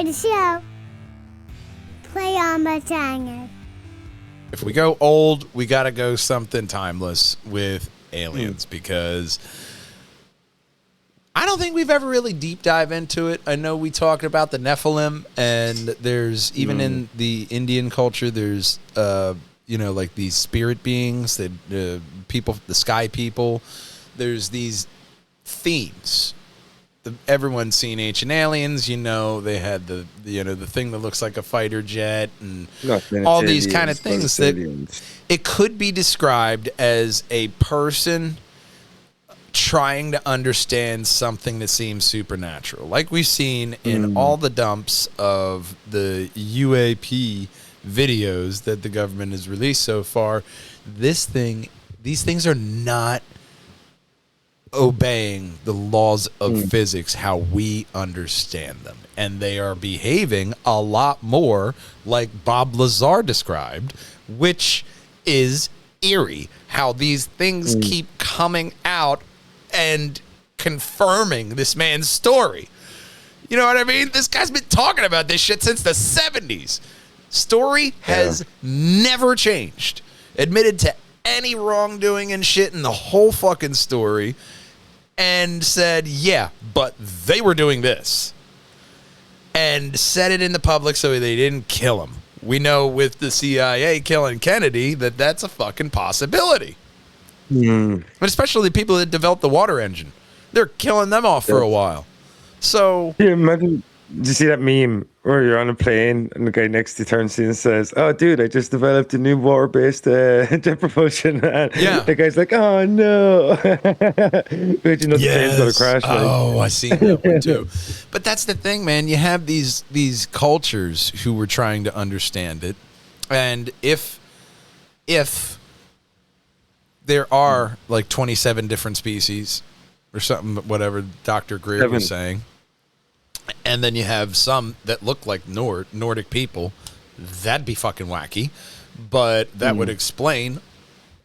the show. Play on Perjangers. If we go old, we got to go something timeless with aliens because I don't think we've ever really deep dive into it. I know we talked about the Nephilim, and there's even in the Indian culture, there's like these spirit beings, that people, the sky people. There's these themes. Everyone's seen Ancient Aliens. They had the thing that looks like a fighter jet, and all these kind of things that it could be described as a person trying to understand something that seems supernatural, like we've seen in all the dumps of the UAP videos that the government has released so far. These things are not obeying the laws of physics how we understand them, and they are behaving a lot more like Bob Lazar described, which is eerie. How these things keep coming out and confirming this man's story. You know what I mean? This guy's been talking about this shit since the 70s. Story has never changed. Admitted to any wrongdoing and shit in the whole fucking story, and said, yeah, but they were doing this. And said it in the public so they didn't kill him. We know with the CIA killing Kennedy that that's a fucking possibility. But especially the people that developed the water engine. They're killing them off for a while. So... Yeah, imagine... Did you see that meme where you're on a plane and the guy next to you turns to you and says, "Oh, dude, I just developed a new water-based jet propulsion." And the guy's like, "Oh no!" But the plane's gonna crash. Oh, I see that one too. But that's the thing, man. You have these cultures who were trying to understand it, and if there are like 27 different species or something, whatever Dr. Greer was saying. And then you have some that look like Nordic people. That'd be fucking wacky. But that would explain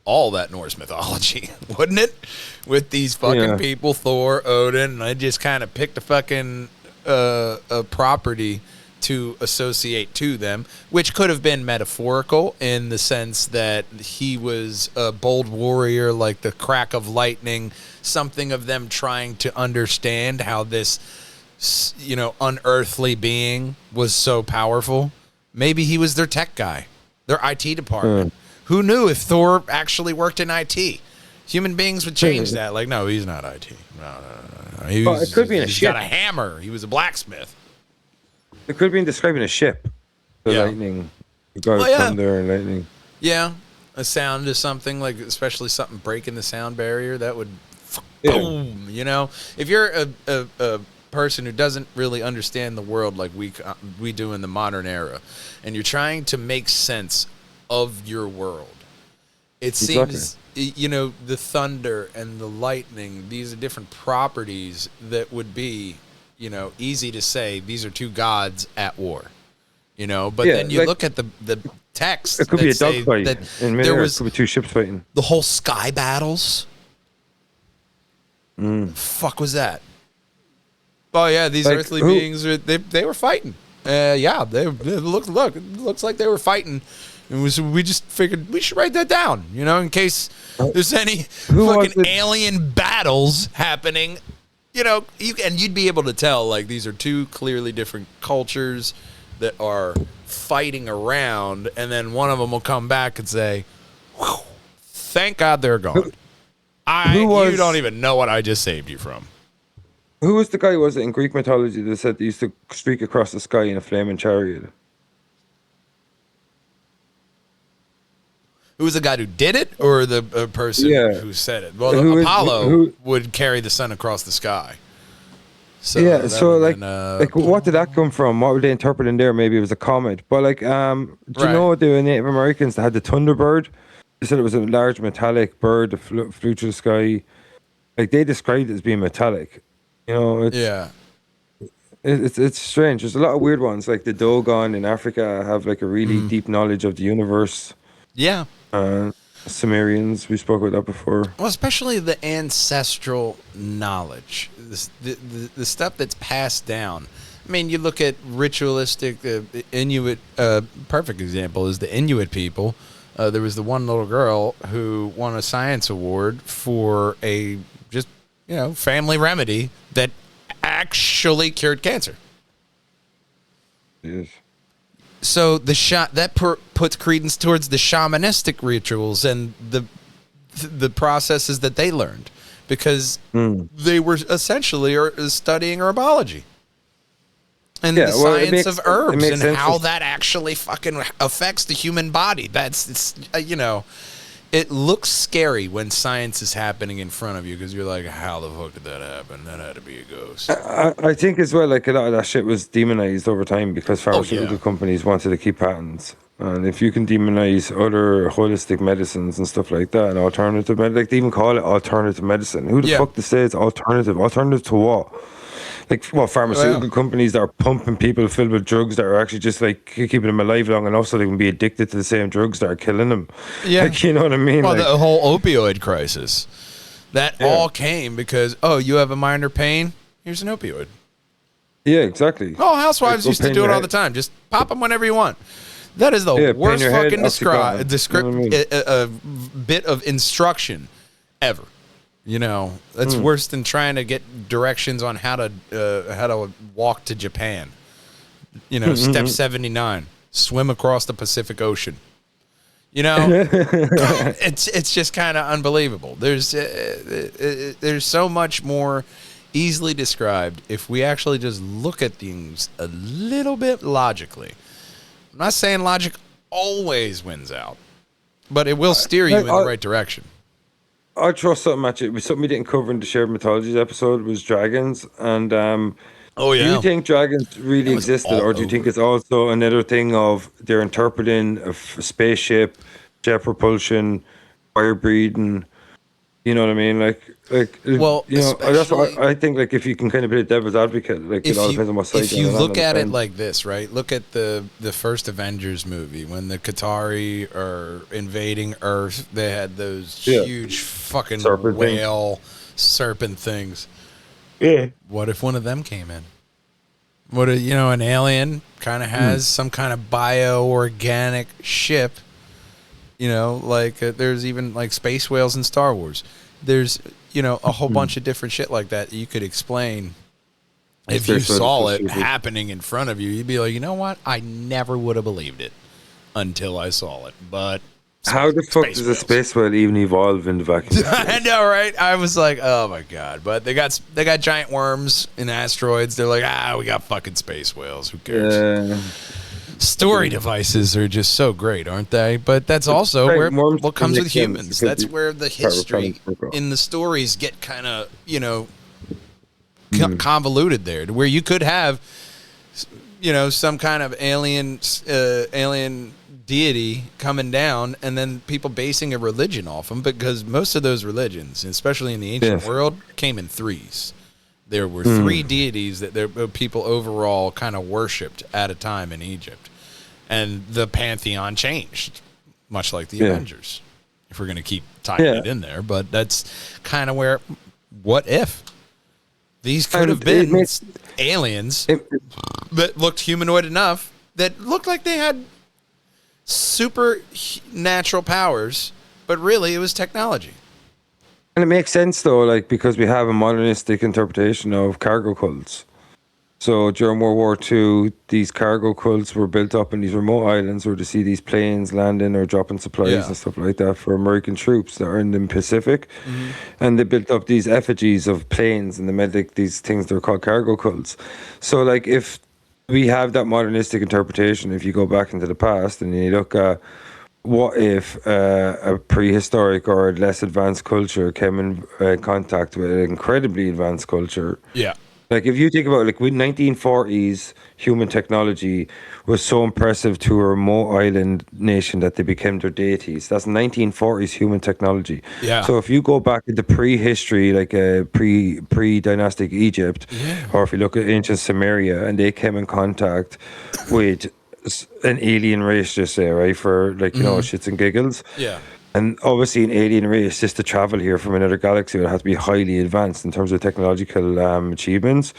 all that Norse mythology, wouldn't it? With these fucking people, Thor, Odin, and I just kind of picked a fucking a property to associate to them, which could have been metaphorical in the sense that he was a bold warrior, like the crack of lightning, something of them trying to understand how this unearthly being was so powerful. Maybe he was their tech guy, their IT department. Who knew if Thor actually worked in IT? Human beings would change that. Like, no, he's not IT. No. It could be in a ship. He's got a hammer. He was a blacksmith. It could be describing a ship. The lightning. You got thunder and lightning. Yeah. A sound is something, like, especially something breaking the sound barrier, that would boom, If you're a person who doesn't really understand the world like we do in the modern era, and you're trying to make sense of your world, it seems the thunder and the lightning, these are different properties that would be easy to say these are two gods at war, but then you look at the text, it could be a dogfight in midair. There could be two ships fighting. The whole sky battles. Fuck was that? Oh yeah, these earthly beings they were fighting. It looks like they were fighting. And we just figured we should write that down, in case there's any fucking alien battles happening. You'd be able to tell, like, these are two clearly different cultures that are fighting around, and then one of them will come back and say, "Thank God they're gone." You don't even know what I just saved you from. Who was the guy, was it in Greek mythology, that said they used to streak across the sky in a flaming chariot? Who was the guy who did it, or the person who said it? Well, Apollo would carry the sun across the sky. So what did that come from? What were they interpreting there? Maybe it was a comet. But do you know the Native Americans that had the Thunderbird? They said it was a large metallic bird that flew through the sky. Like, they described it as being metallic. It's strange. There's a lot of weird ones. Like the Dogon in Africa have like a really deep knowledge of the universe. Yeah. Sumerians, we spoke about that before. Well, especially the ancestral knowledge, the stuff that's passed down. mean, you look at ritualistic Inuit. Perfect example is the Inuit people. There was the one little girl who won a science award for a just family remedy that actually cured cancer. Yes. So that puts credence towards the shamanistic rituals and the processes that they learned, because they were essentially studying herbology and the science of herbs and how that actually fucking affects the human body. It looks scary when science is happening in front of you, because you're like, how the fuck did that happen? That had to be a ghost. I think as well, like a lot of that shit was demonized over time because pharmaceutical companies wanted to keep patents. And if you can demonize other holistic medicines and stuff like that, and alternative like they even call it alternative medicine. Who the fuck says alternative? Alternative to what? Like, pharmaceutical companies that are pumping people filled with drugs that are actually just like keeping them alive long enough so they can be addicted to the same drugs that are killing them. Yeah. Like, you know what I mean? Well, the whole opioid crisis, that all came because, you have a minor pain? Here's an opioid. Yeah, exactly. Oh, housewives used to do it all the time. Just pop them whenever you want. That is the worst fucking bit of instruction ever. That's worse than trying to get directions on how to walk to Japan. Step 79, swim across the Pacific Ocean. It's just kind of unbelievable. There's so much more easily described if we actually just look at things a little bit logically. I'm not saying logic always wins out, but it will steer you in the right direction. I'll throw something at you. It was something we didn't cover in the Shared Mythologies episode, was dragons. And do you think dragons really existed, or do you think it's also another thing of they're interpreting a spaceship, jet propulsion, fire breathing? You know what I mean? That's what I think. Like, if you can kind of be a devil's advocate, like it all depends on what side. If you look at it like this, right? Look at the first Avengers movie when the Qatari are invading Earth. They had those huge fucking serpent things. Yeah. What if one of them came in? What if an alien kind of has some kind of bioorganic ship? There's even like space whales in Star Wars. There's, a whole bunch of different shit like that you could explain. If you saw it happening in front of you, you'd be like, you know what? I never would have believed it until I saw it. But how the fuck does a space whale even evolve in the vacuum? I know, right? I was like, oh my God. But they got giant worms in asteroids. They're like, we got fucking space whales. Who cares? Story devices are just so great, aren't they? But that's also what comes with humans. That's where the history in the stories get kind of, convoluted there, to where you could have, some kind of alien deity coming down and then people basing a religion off them, because most of those religions, especially in the ancient world, came in threes. There were three deities that people overall kind of worshipped at a time in Egypt. And the pantheon changed, much like the Avengers, if we're going to keep tying it in there. But that's kind of where, what if? These could have been aliens that looked humanoid enough, that looked like they had supernatural powers, but really it was technology. And it makes sense, though, like, because we have a modernistic interpretation of cargo cults. So during World War II, these cargo cults were built up in these remote islands where to see these planes landing or dropping supplies and stuff like that for American troops that are in the Pacific. And they built up these effigies of planes and they made like these things that are called cargo cults. So like, if we have that modernistic interpretation, if you go back into the past and you look at what if a prehistoric or less advanced culture came in contact with an incredibly advanced culture? Yeah. Like, if you think about it, like, with 1940s, human technology was so impressive to a remote island nation that they became their deities. That's 1940s human technology. Yeah. So if you go back into prehistory, like pre-dynastic Egypt, or if you look at ancient Sumeria, and they came in contact with an alien race, just say, right, for, like, shits and giggles. Yeah. And obviously, an alien race, just to travel here from another galaxy, would have to be highly advanced in terms of technological achievements.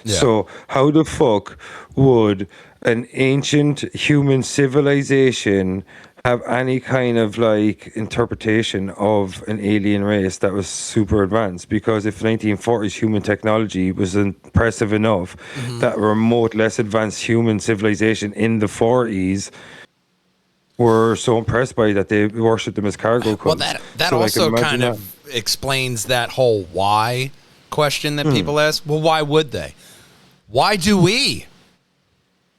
Yeah. So, how the fuck would an ancient human civilization have any kind of like interpretation of an alien race that was super advanced? Because if 1940s human technology was impressive enough, that remote, less advanced human civilization in the 40s were so impressed by it that they worshipped them as cargo cults. Well, that So, like, also imagine kind of explains that whole why question that people ask. Well, why would they? Why do we?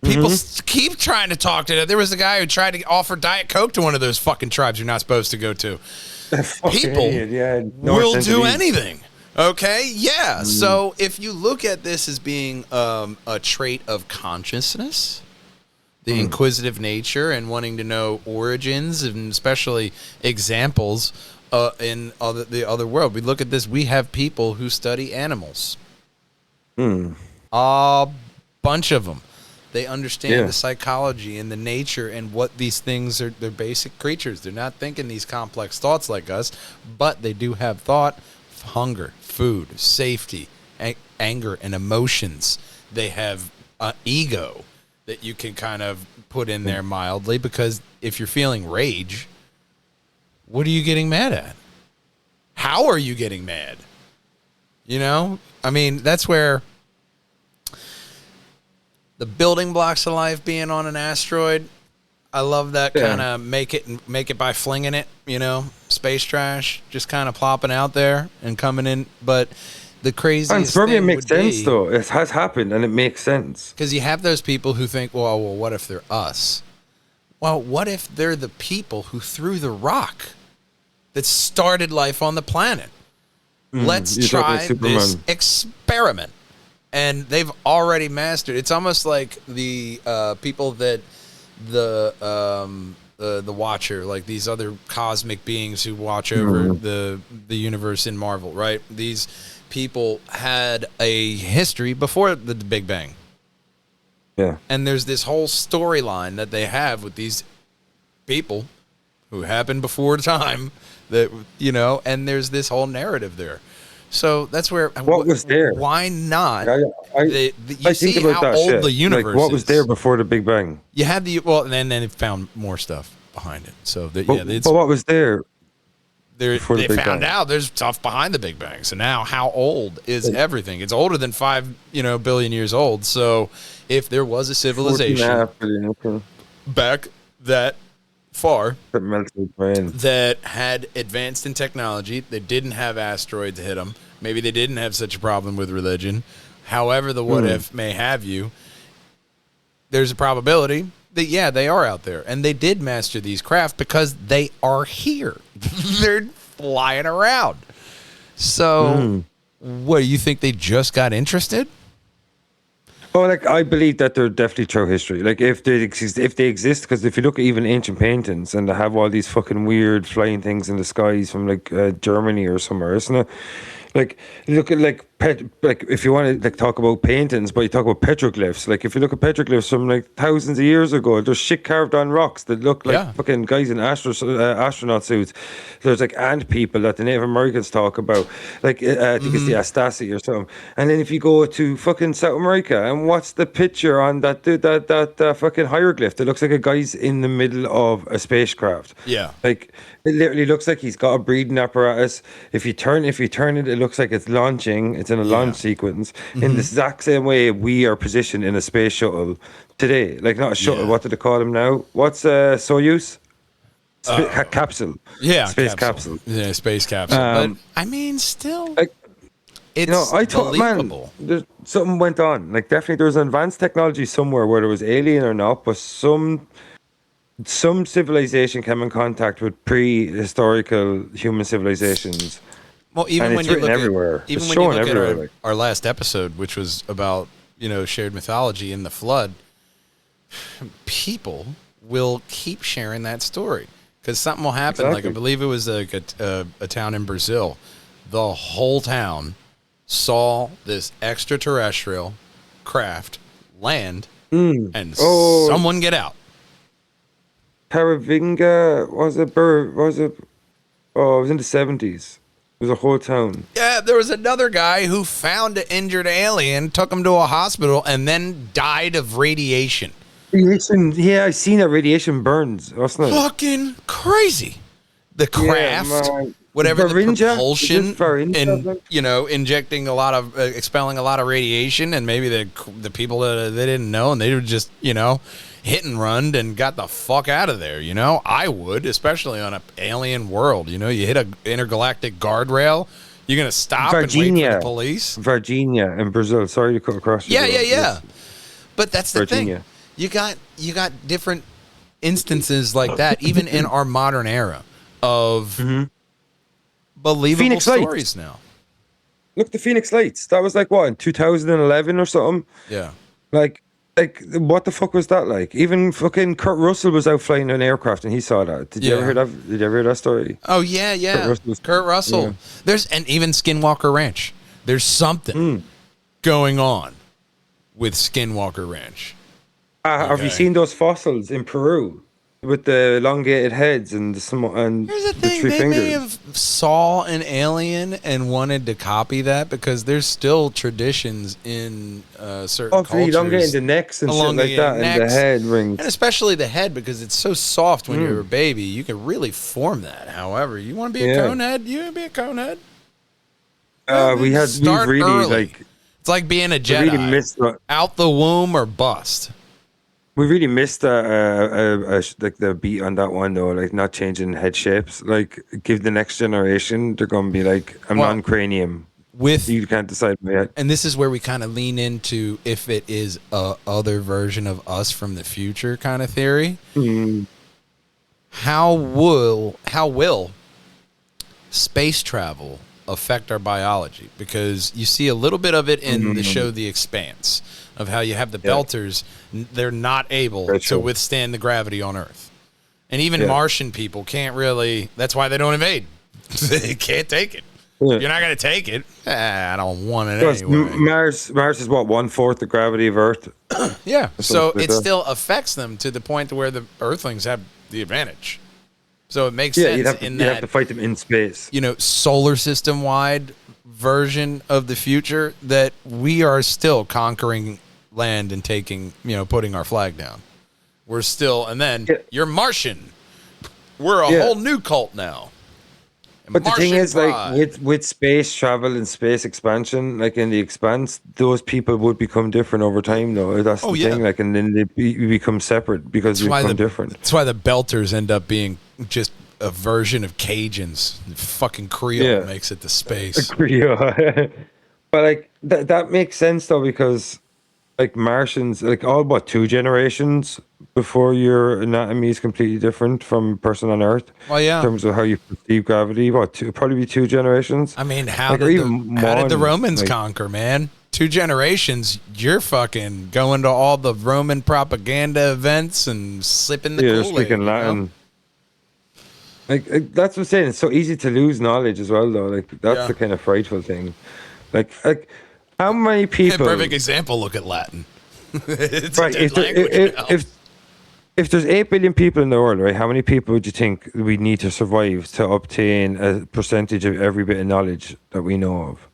People keep trying to talk to them. There was a guy who tried to offer Diet Coke to one of those fucking tribes you're not supposed to go to. People idiot, will do anything. Okay? Yeah. So if you look at this as being a trait of consciousness, the inquisitive nature and wanting to know origins and especially examples in the other world. We look at this, we have people who study animals. A bunch of them. They understand the psychology and the nature and what these things are. They're basic creatures. They're not thinking these complex thoughts like us, but they do have thought, hunger, food, safety, anger, and emotions. They have ego that you can kind of put in there mildly, because if you're feeling rage, what are you getting mad at? How are you getting mad? You know? I mean, that's where the building blocks of life being on an asteroid, I love that kind of make it by flinging it, you know, space trash, just kind of plopping out there and coming in. But the craziest for me, it thing makes would sense, be, though. It has happened, and it makes sense. because you have those people who think, well, what if they're us? Well, what if they're the people who threw the rock that started life on the planet? Let's try this experiment. And they've already mastered. It's almost like the people that the Watcher, like these other cosmic beings who watch over the universe in Marvel, right? These people had a history before the Big Bang. Yeah. And there's this whole storyline that they have with these people who happened before time, that, you know, and there's this whole narrative there. So that's where. What was there? Why not? I see think about how that old shit. the universe Like, what was is. there before the Big Bang? You had and then they found more stuff behind it. So But what was there? They Big found Bang. out there's stuff behind the Big Bang. So now, how old is everything? It's older than 5 billion years old. So if there was a civilization 14.5 billion, okay, back that far that melts my brain. that had advanced in technology, they didn't have asteroids hit them. Maybe they didn't have such a problem with religion. However, the what if may have you, there's a probability that, yeah, they are out there. And they did master these craft because they are here. They're flying around. So, what, do you think they just got interested? Oh, like, I believe that they're definitely through history. Like, if they exist, because if you look at even ancient paintings, and they have all these fucking weird flying things in the skies from like Germany or somewhere, isn't it? Like, look at like if you want to like talk about paintings, but you talk about petroglyphs. Like, if you look at petroglyphs from like thousands of years ago, there's shit carved on rocks that look like fucking guys in astronaut suits. There's like ant people that the Native Americans talk about. Like, I think it's the Astasi or something. And then if you go to fucking South America, and what's the picture on that fucking hieroglyph that looks like a guy's in the middle of a spacecraft? Yeah. Like, it literally looks like he's got a breathing apparatus. If you turn it, it looks like it's launching. It's in a launch sequence. In the exact same way we are positioned in a space shuttle today. Like, not a shuttle. What do they call them now? What's Soyuz? Capsule. Yeah, Space capsule. Yeah, space capsule. But I mean, still, Like, it's I thought, believable. man, something went on. Like, definitely there was advanced technology somewhere, whether it was alien or not, but some civilization came in contact with prehistorical human civilizations. Well, even when you look everywhere. at, even It's when you shown look at everywhere, our last episode, which was about, shared mythology in the flood, people will keep sharing that story because something will happen. Exactly. Like, I believe it was like a town in Brazil. The whole town saw this extraterrestrial craft land and someone get out. Taravinga was a bird. Was it Oh, it was in the 70s. It was a whole town. Yeah, there was another guy who found an injured alien, took him to a hospital, and then died of radiation. Radiation, yeah, I seen that radiation burns. Wasn't it? Fucking crazy. The craft, man. whatever the Varinja? propulsion, Is it Varinja, and like? injecting a lot of, expelling a lot of radiation, and maybe the people that they didn't know, and they would just hit and run and got the fuck out of there. I would, especially on an alien world. You hit a intergalactic guardrail, you're gonna stop and wait for the police. Virginia in Brazil. Sorry to cut across. Yeah. But that's the Virginia. thing. You got different instances like that, even in our modern era of believable Phoenix stories Lights. now. Look, the Phoenix Lights. That was like what, in 2011 or something. Yeah. Like what the fuck was that like? Even fucking Kurt Russell was out flying an aircraft and he saw that. Did you ever hear that? Did you ever hear that story? Oh yeah. Kurt Russell. Yeah. And even Skinwalker Ranch. There's something going on with Skinwalker Ranch. Have you seen those fossils in Peru with the elongated heads and Here's the thing, three they fingers? may have saw an alien and wanted to copy that because there's still traditions in certain cultures. Elongating the necks and shit like that, and the head rings. And especially the head, because it's so soft when you're a baby, you can really form that. However, you want to be a conehead? You want to be a conehead? We've really early. It's like being a Jedi. Really missed out the womb or bust. We really missed like the beat on that one though, like not changing head shapes. Like give the next generation, they're gonna be like a non-cranium. You can't decide yet. And this is where we kind of lean into if it is a other version of us from the future kind of theory. How will space travel affect our biology? Because you see a little bit of it in the show The Expanse, of how you have the Belters, they're not able to withstand the gravity on Earth. And even Martian people can't really, that's why they don't invade. They can't take it. You're not going to take it. I don't want it anyway. Mars is what, 1/4 the gravity of Earth? Yeah. So it still affects them to the point to where the Earthlings have the advantage. So it makes sense you'd have to fight them in space. Solar system wide version of the future that we are still conquering land and taking, putting our flag down. We're still, and then you're Martian. We're a whole new cult now. But the thing is, like with space travel and space expansion, like in The Expanse, those people would become different over time, though. That's the thing. Like, and then they become separate because they become different. That's why the Belters end up being just a version of Cajuns. Fucking Creole makes it to space. Creole. But like that makes sense though, because like Martians, like all but 2 generations before your anatomy is completely different from a person on Earth. Well, yeah. In terms of how you perceive gravity, probably be 2 generations. I mean, how did the Romans conquer, man? 2 generations, you're fucking going to all the Roman propaganda events and sipping the Kool-Aid. Speaking Latin. Like that's what I'm saying. It's so easy to lose knowledge as well, though. Like that's the kind of frightful thing. Like how many people? Perfect example. Look at Latin. It's right. If there's 8 billion people in the world, right? How many people would you think we need to survive to obtain a percentage of every bit of knowledge that we know of?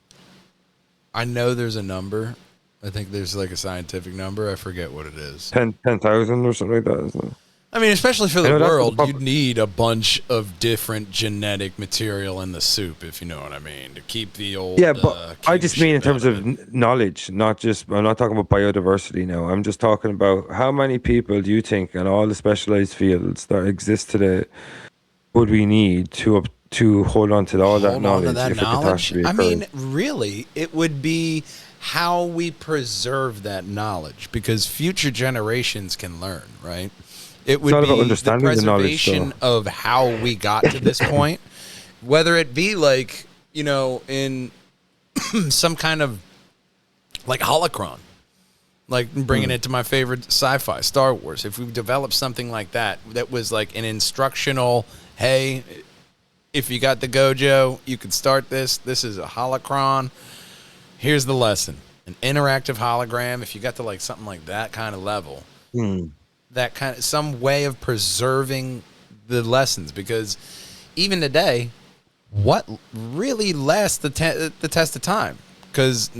I know there's a number. I think there's like a scientific number. I forget what it is. 10,000 or something like that, isn't it? I mean, especially for the world, you'd need a bunch of different genetic material in the soup, if you know what I mean, to keep the old. Yeah, but I just mean in terms of knowledge, not just. I'm not talking about biodiversity now. I'm just talking about how many people do you think in all the specialized fields that exist today would we need to hold on to all that knowledge? I mean, really, it would be how we preserve that knowledge, because future generations can learn, right? It would be the preservation of how we got to this point, whether it be like, in some kind of like holocron, like bringing it to my favorite sci-fi, Star Wars. If we developed something like that was like an instructional, hey, if you got the Gojo, you could start this. This is a holocron. Here's the lesson. An interactive hologram. If you got to like something like that kind of level. That kind of some way of preserving the lessons, because even today what really lasts the test of time? Because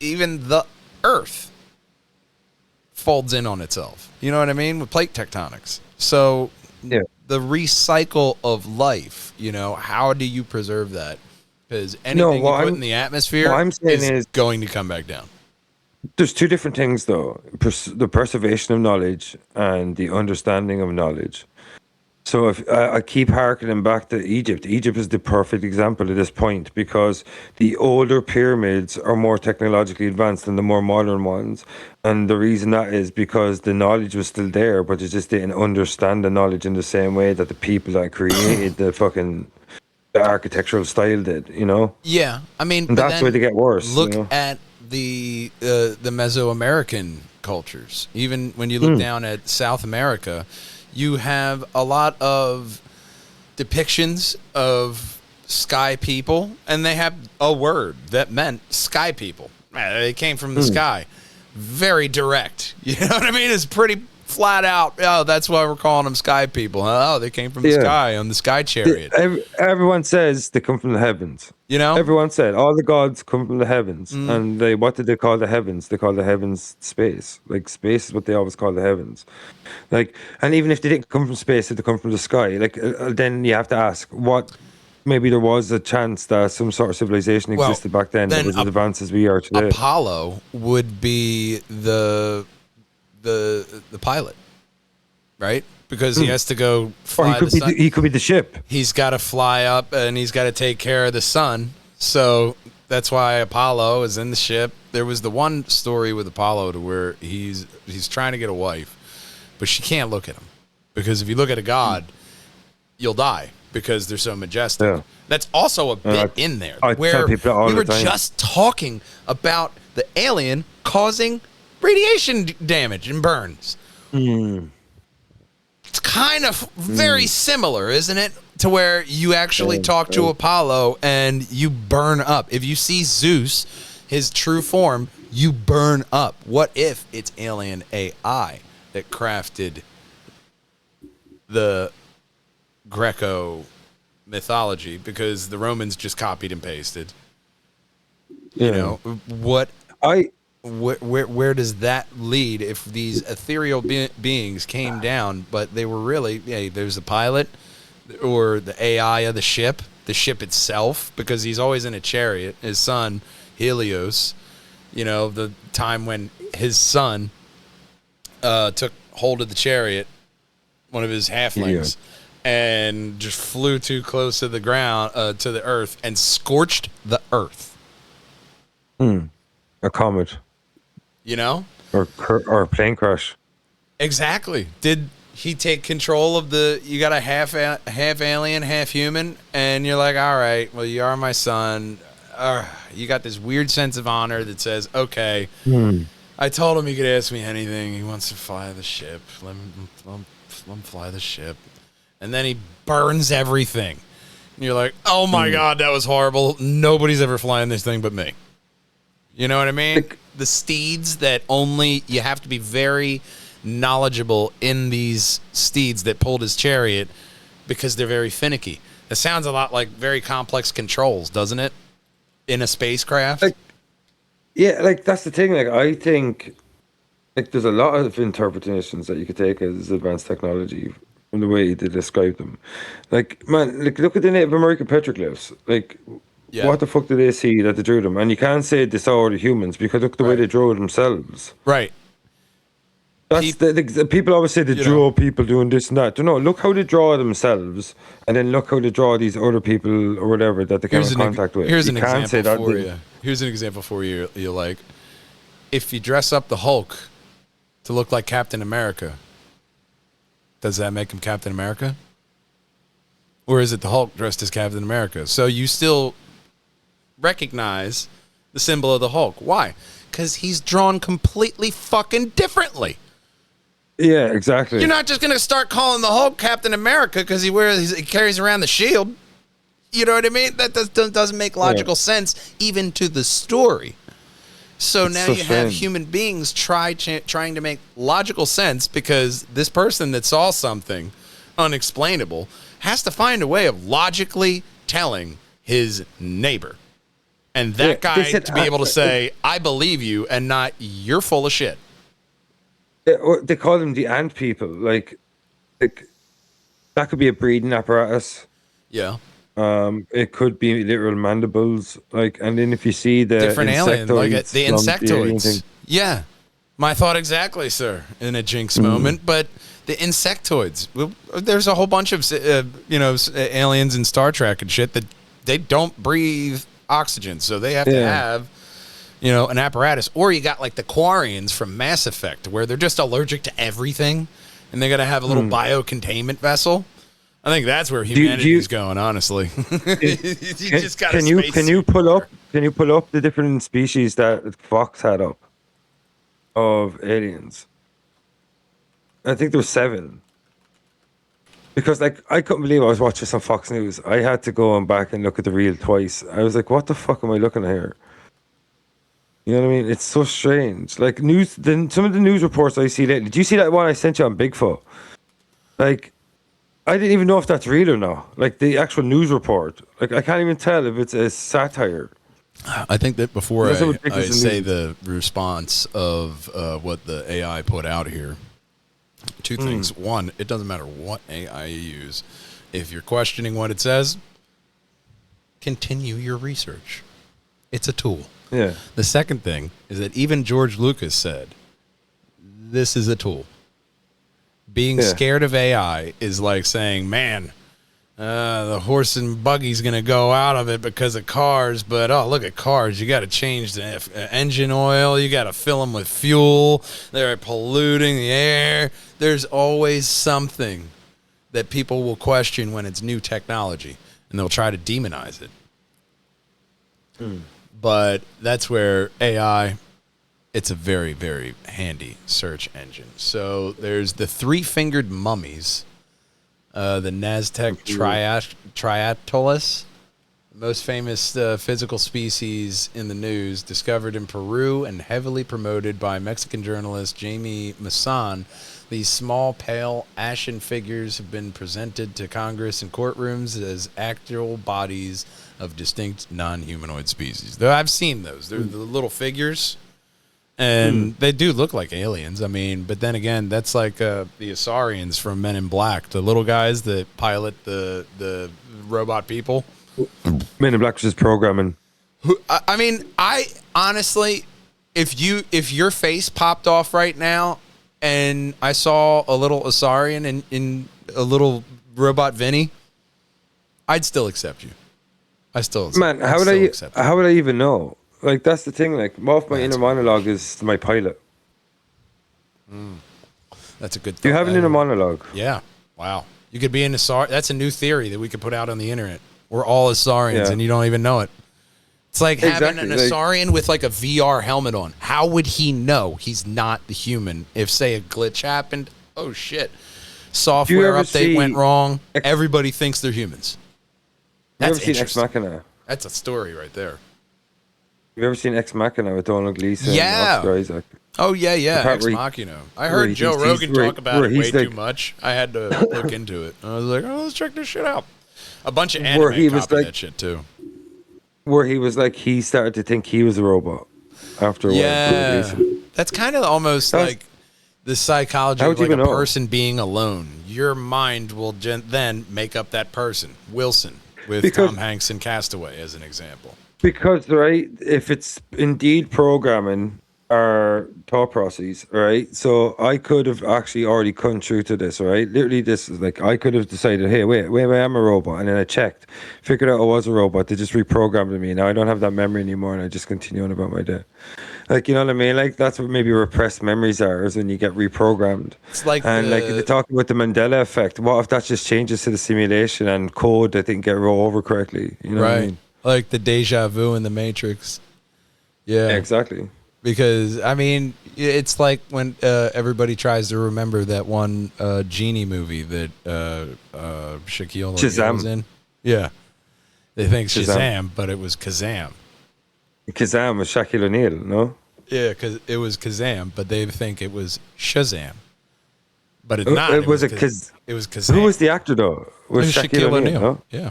even the Earth folds in on itself. You know what I mean? With plate tectonics. So Yeah. the recycle of life, how do you preserve that? Because anything you put in the atmosphere is going to come back down. There's two different things, though. The preservation of knowledge and the understanding of knowledge. So if I keep harkening back to Egypt, Egypt is the perfect example at this point, because the older pyramids are more technologically advanced than the more modern ones. And the reason that is because the knowledge was still there, but they just didn't understand the knowledge in the same way that the people that created the architectural style did, Yeah, I mean, and that's where they get worse. Look at the Mesoamerican cultures. Even when you look down at South America, you have a lot of depictions of sky people, and they have a word that meant sky people. They came from the sky. Very direct. You know what I mean? It's pretty flat out. Oh, that's why we're calling them sky people. Oh, they came from the sky on the sky chariot. Everyone says they come from the heavens. Everyone said all the gods come from the heavens. And what did they call the heavens? They call the heavens space. Like, space is what they always call the heavens. Like, and even if they didn't come from space, if they come from the sky, like, then you have to ask what. Maybe there was a chance that some sort of civilization existed back then that was as advanced as we are today. Apollo would be the pilot, right? Because he has to go fly the sun. He could be the ship. He's got to fly up, and he's got to take care of the sun. So that's why Apollo is in the ship. There was the one story with Apollo to where he's trying to get a wife, but she can't look at him, because if you look at a god, you'll die because they're so majestic. Yeah. That's also a bit in there where we were just talking about the alien causing radiation damage and burns. It's kind of very similar, isn't it? To where you actually talk to Apollo and you burn up. If you see Zeus, his true form, you burn up. What if it's alien AI that crafted the Greco mythology, because the Romans just copied and pasted? Where does that lead if these ethereal beings came down, but they were really, there's the pilot or the AI of the ship itself, because he's always in a chariot. His son, Helios, the time when his son took hold of the chariot, one of his halflings, and just flew too close to the ground, to the earth, and scorched the earth. A comet. Or a plane crash. Exactly. Did he take control of you got a half alien, half human, and you're like, all right, well, you are my son. You got this weird sense of honor that says, okay, I told him he could ask me anything. He wants to fly the ship. Let him fly the ship. And then he burns everything. And you're like, oh my God, that was horrible. Nobody's ever flying this thing but me. You know what I mean? The steeds that you have to be very knowledgeable in these steeds that pulled his chariot, because they're very finicky. It sounds a lot like very complex controls, doesn't it? In a spacecraft? That's the thing. I think there's a lot of interpretations that you could take as advanced technology from the way they describe them. Look at the Native American petroglyphs. What the fuck did they see that they drew them? And you can't say they saw the humans, because look at the way they drew themselves. Right. That's the people always say they draw people doing this and that. No, look how they draw themselves, and then look how they draw these other people or whatever that they come in contact with. Here's an example for you. Here's an example for you. You like, if you dress up the Hulk to look like Captain America, does that make him Captain America? Or is it the Hulk dressed as Captain America? So you still recognize the symbol of the Hulk. Why? Because he's drawn completely fucking differently. Yeah, exactly. You're not just going to start calling the Hulk Captain America because he carries around the shield. You know what I mean? That doesn't make logical sense even to the story. So now you have human beings trying to make logical sense, because this person that saw something unexplainable has to find a way of logically telling his neighbor. And that guy to be able to say, I believe you, and not, you're full of shit. They call them the ant people. Like that could be a breeding apparatus. Yeah. It could be literal mandibles. Like, and then if you see the different alien, like the insectoids. The yeah. My thought exactly, sir, in a Jinx moment. But the insectoids, there's a whole bunch of, aliens in Star Trek and shit that they don't breathe oxygen. So they have to have, an apparatus. Or you got like the Quarians from Mass Effect where they're just allergic to everything. And they got to have a little bio-containment vessel. I think that's where humanity's going, honestly. Can you pull up the different species that Fox had up of aliens? I think there was 7. Because I couldn't believe I was watching some Fox News. I had to go back and look at the reel twice. I was like, what the fuck am I looking at here? You know what I mean? It's so strange. Like some of the news reports I see lately. Did you see that one I sent you on Bigfoot? Like, I didn't even know if that's real or not. Like the actual news report. Like I can't even tell if it's a satire. I think that before I say the response of what the AI put out here, 2 things. One, it doesn't matter what AI you use. If you're questioning what it says, continue your research. It's a tool. Yeah. The second thing is that even George Lucas said, this is a tool. Being scared of AI is like saying, man, the horse and buggy's going to go out of it because of cars. But, oh, look at cars. You got to change the engine oil. You got to fill them with fuel. They're polluting the air. There's always something that people will question when it's new technology, and they'll try to demonize it. But that's where AI, it's a very, very handy search engine. So there's the 3-fingered mummies, the Naztec triatolus, the most famous physical species in the news, discovered in Peru and heavily promoted by Mexican journalist Jamie Maussan. These small, pale, ashen figures have been presented to Congress and courtrooms as actual bodies of distinct non-humanoid species. Though I've seen those. They're the little figures, and they do look like aliens. I mean, but then again, that's like the Asarians from Men in Black, the little guys that pilot the robot people. Men in Black was just programming. I mean, I honestly, if your face popped off right now, and I saw a little Asarian in a little robot Vinnie, I'd still accept you. Man, how would I even know? Like, that's the thing. Like, most of my inner monologue is my pilot. That's a good thought. Do you have an inner monologue? Yeah. Wow. You could be an Asarian. That's a new theory that we could put out on the internet. We're all Asarians, and you don't even know it. It's like having an Asarian with like a VR helmet on. How would he know he's not the human if, say, a glitch happened? Oh, shit. Software update went wrong. Everybody thinks they're humans. That's interesting. Ex Machina? That's a story right there. Have you ever seen Ex Machina with Donald Gleason? Yeah. And Oscar Isaac? Oh, yeah. Ex Machina. I heard Joe Rogan talk about it way too much. I had to look into it. I was like, oh, let's check this shit out. A bunch of anime copied that shit, too. Where he was like, he started to think he was a robot after a while. Yeah. That's kind of almost like the psychology of like a person being alone. Your mind will then make up that person. Wilson. With Tom Hanks in Castaway as an example. Because, right, if it's indeed programming our thought processes, right, so I could have actually already come through to this, right? Literally, this is like, I could have decided, hey, wait, I am a robot. And then I checked, figured out I was a robot. They just reprogrammed me. Now I don't have that memory anymore, and I just continue on about my day. Like, you know what I mean? Like, that's what maybe repressed memories are, is when you get reprogrammed. It's like, and like they talk about the Mandela effect. What if that just changes to the simulation and code that didn't get rolled over correctly? You know what I mean? Like the deja vu in the Matrix. Yeah, exactly. Because I mean, it's like when everybody tries to remember that one Genie movie that Shaquille O'Neal was in. Yeah, they think Shazam, but it was Kazam. Kazam was Shaquille O'Neal, no? Yeah, because it was Kazam, but they think it was Shazam. But it's not. It was Kazam. Who was the actor though? Was Shaquille O'Neal? No? Yeah.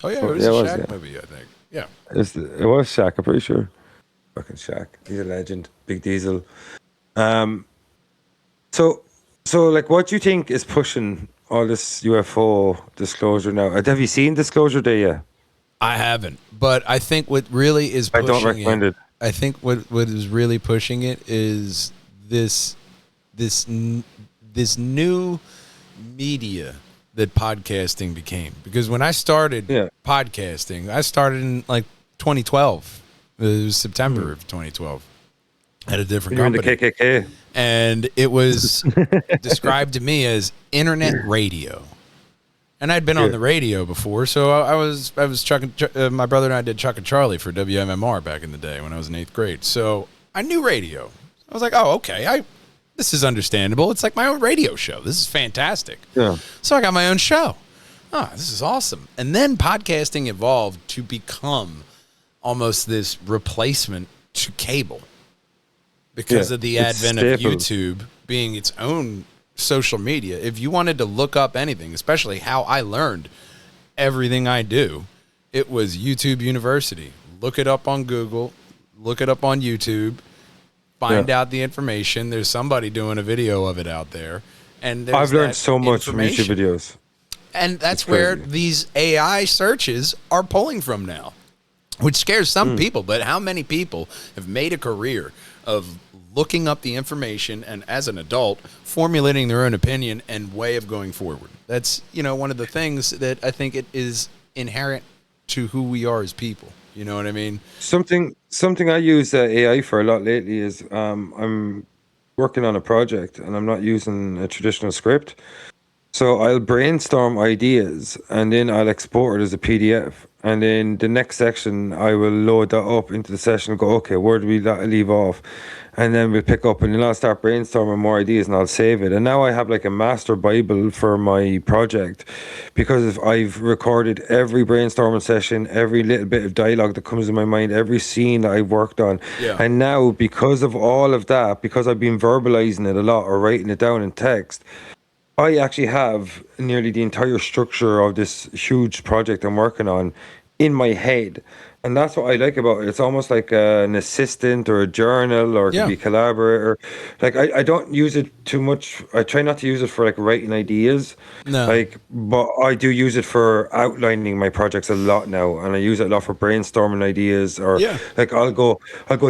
Oh yeah, it was Yeah, a it was, Shaq yeah. movie, I think. Yeah. It was Shaq, I'm pretty sure. Fucking Shaq. He's a legend. Big Diesel. Um, so, like, what do you think is pushing all this UFO disclosure now? Have you seen Disclosure Day yet? I haven't, but I think what really is I don't pushing recommend it. it. I think what is really pushing it is this new media that podcasting became. Because when I started Yeah. podcasting, I started in like 2012. It was September of 2012 at a different You're in the company, KKK. and it was described to me as internet radio. And I'd been on Yeah. the radio before, so I was chucking. My brother and I did Chuck and Charlie for WMMR back in the day when I was in 8th grade. So I knew radio. I was like, oh, okay, this is understandable. It's like my own radio show. This is fantastic. Yeah. So I got my own show. Oh, this is awesome. And then podcasting evolved to become almost this replacement to cable because of the it's advent of staple. YouTube being its own social media. If you wanted to look up anything, especially how I learned everything I do, it was YouTube University. Look it up on Google, look it up on YouTube, find out the information. There's somebody doing a video of it out there. And I've learned so much from YouTube videos. And that's where these AI searches are pulling from now, which scares some people. But how many people have made a career of looking up the information and, as an adult, formulating their own opinion and way of going forward? That's, one of the things that I think it is inherent to who we are as people. You know what I mean? Something I use AI for a lot lately is I'm working on a project and I'm not using a traditional script. So I'll brainstorm ideas and then I'll export it as a PDF. And then the next section, I will load that up into the session and go, okay, where do we leave off? And then we'll pick up and then I'll start brainstorming more ideas and I'll save it. And now I have like a master Bible for my project because I've recorded every brainstorming session, every little bit of dialogue that comes in my mind, every scene that I've worked on. Yeah. And now, because of all of that, because I've been verbalizing it a lot or writing it down in text, I actually have nearly the entire structure of this huge project I'm working on in my head. And that's what I like about it. It's almost like an assistant or a journal, or it could be a collaborator. Like I don't use it too much. I try not to use it for like writing ideas. No. But I do use it for outlining my projects a lot now, and I use it a lot for brainstorming ideas. Or like I'll go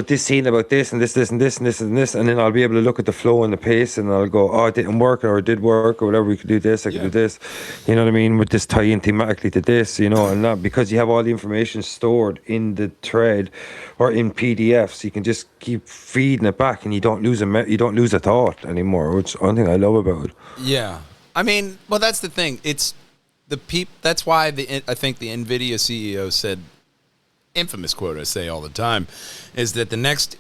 this scene about this and this and this and this and this, and then I'll be able to look at the flow and the pace, and I'll go, oh, it didn't work, or it did work, or whatever. We could do this. I could do this. You know what I mean? With this tie in thematically to this, and that, because you have all the information stored in the thread or in PDFs, you can just keep feeding it back, and you don't lose a thought anymore, which is one thing I love about it. Yeah. I mean, well, that's the thing. It's that's why I think the NVIDIA CEO said, infamous quote I say all the time, is that the next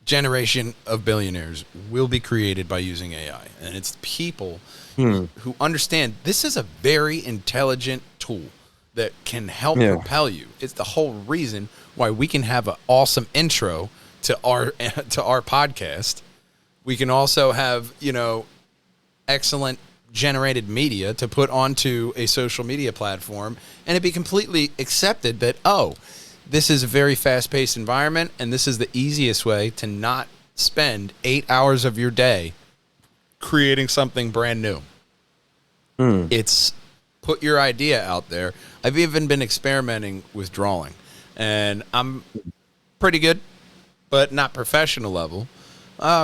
generation of billionaires will be created by using AI. And it's people who understand this is a very intelligent tool that can help propel you. It's the whole reason why we can have an awesome intro to our podcast. We can also have, excellent generated media to put onto a social media platform, and it be completely accepted that, this is a very fast-paced environment, and this is the easiest way to not spend 8 hours of your day creating something brand new. It's put your idea out there. I've even been experimenting with drawing, and I'm pretty good, but not professional level.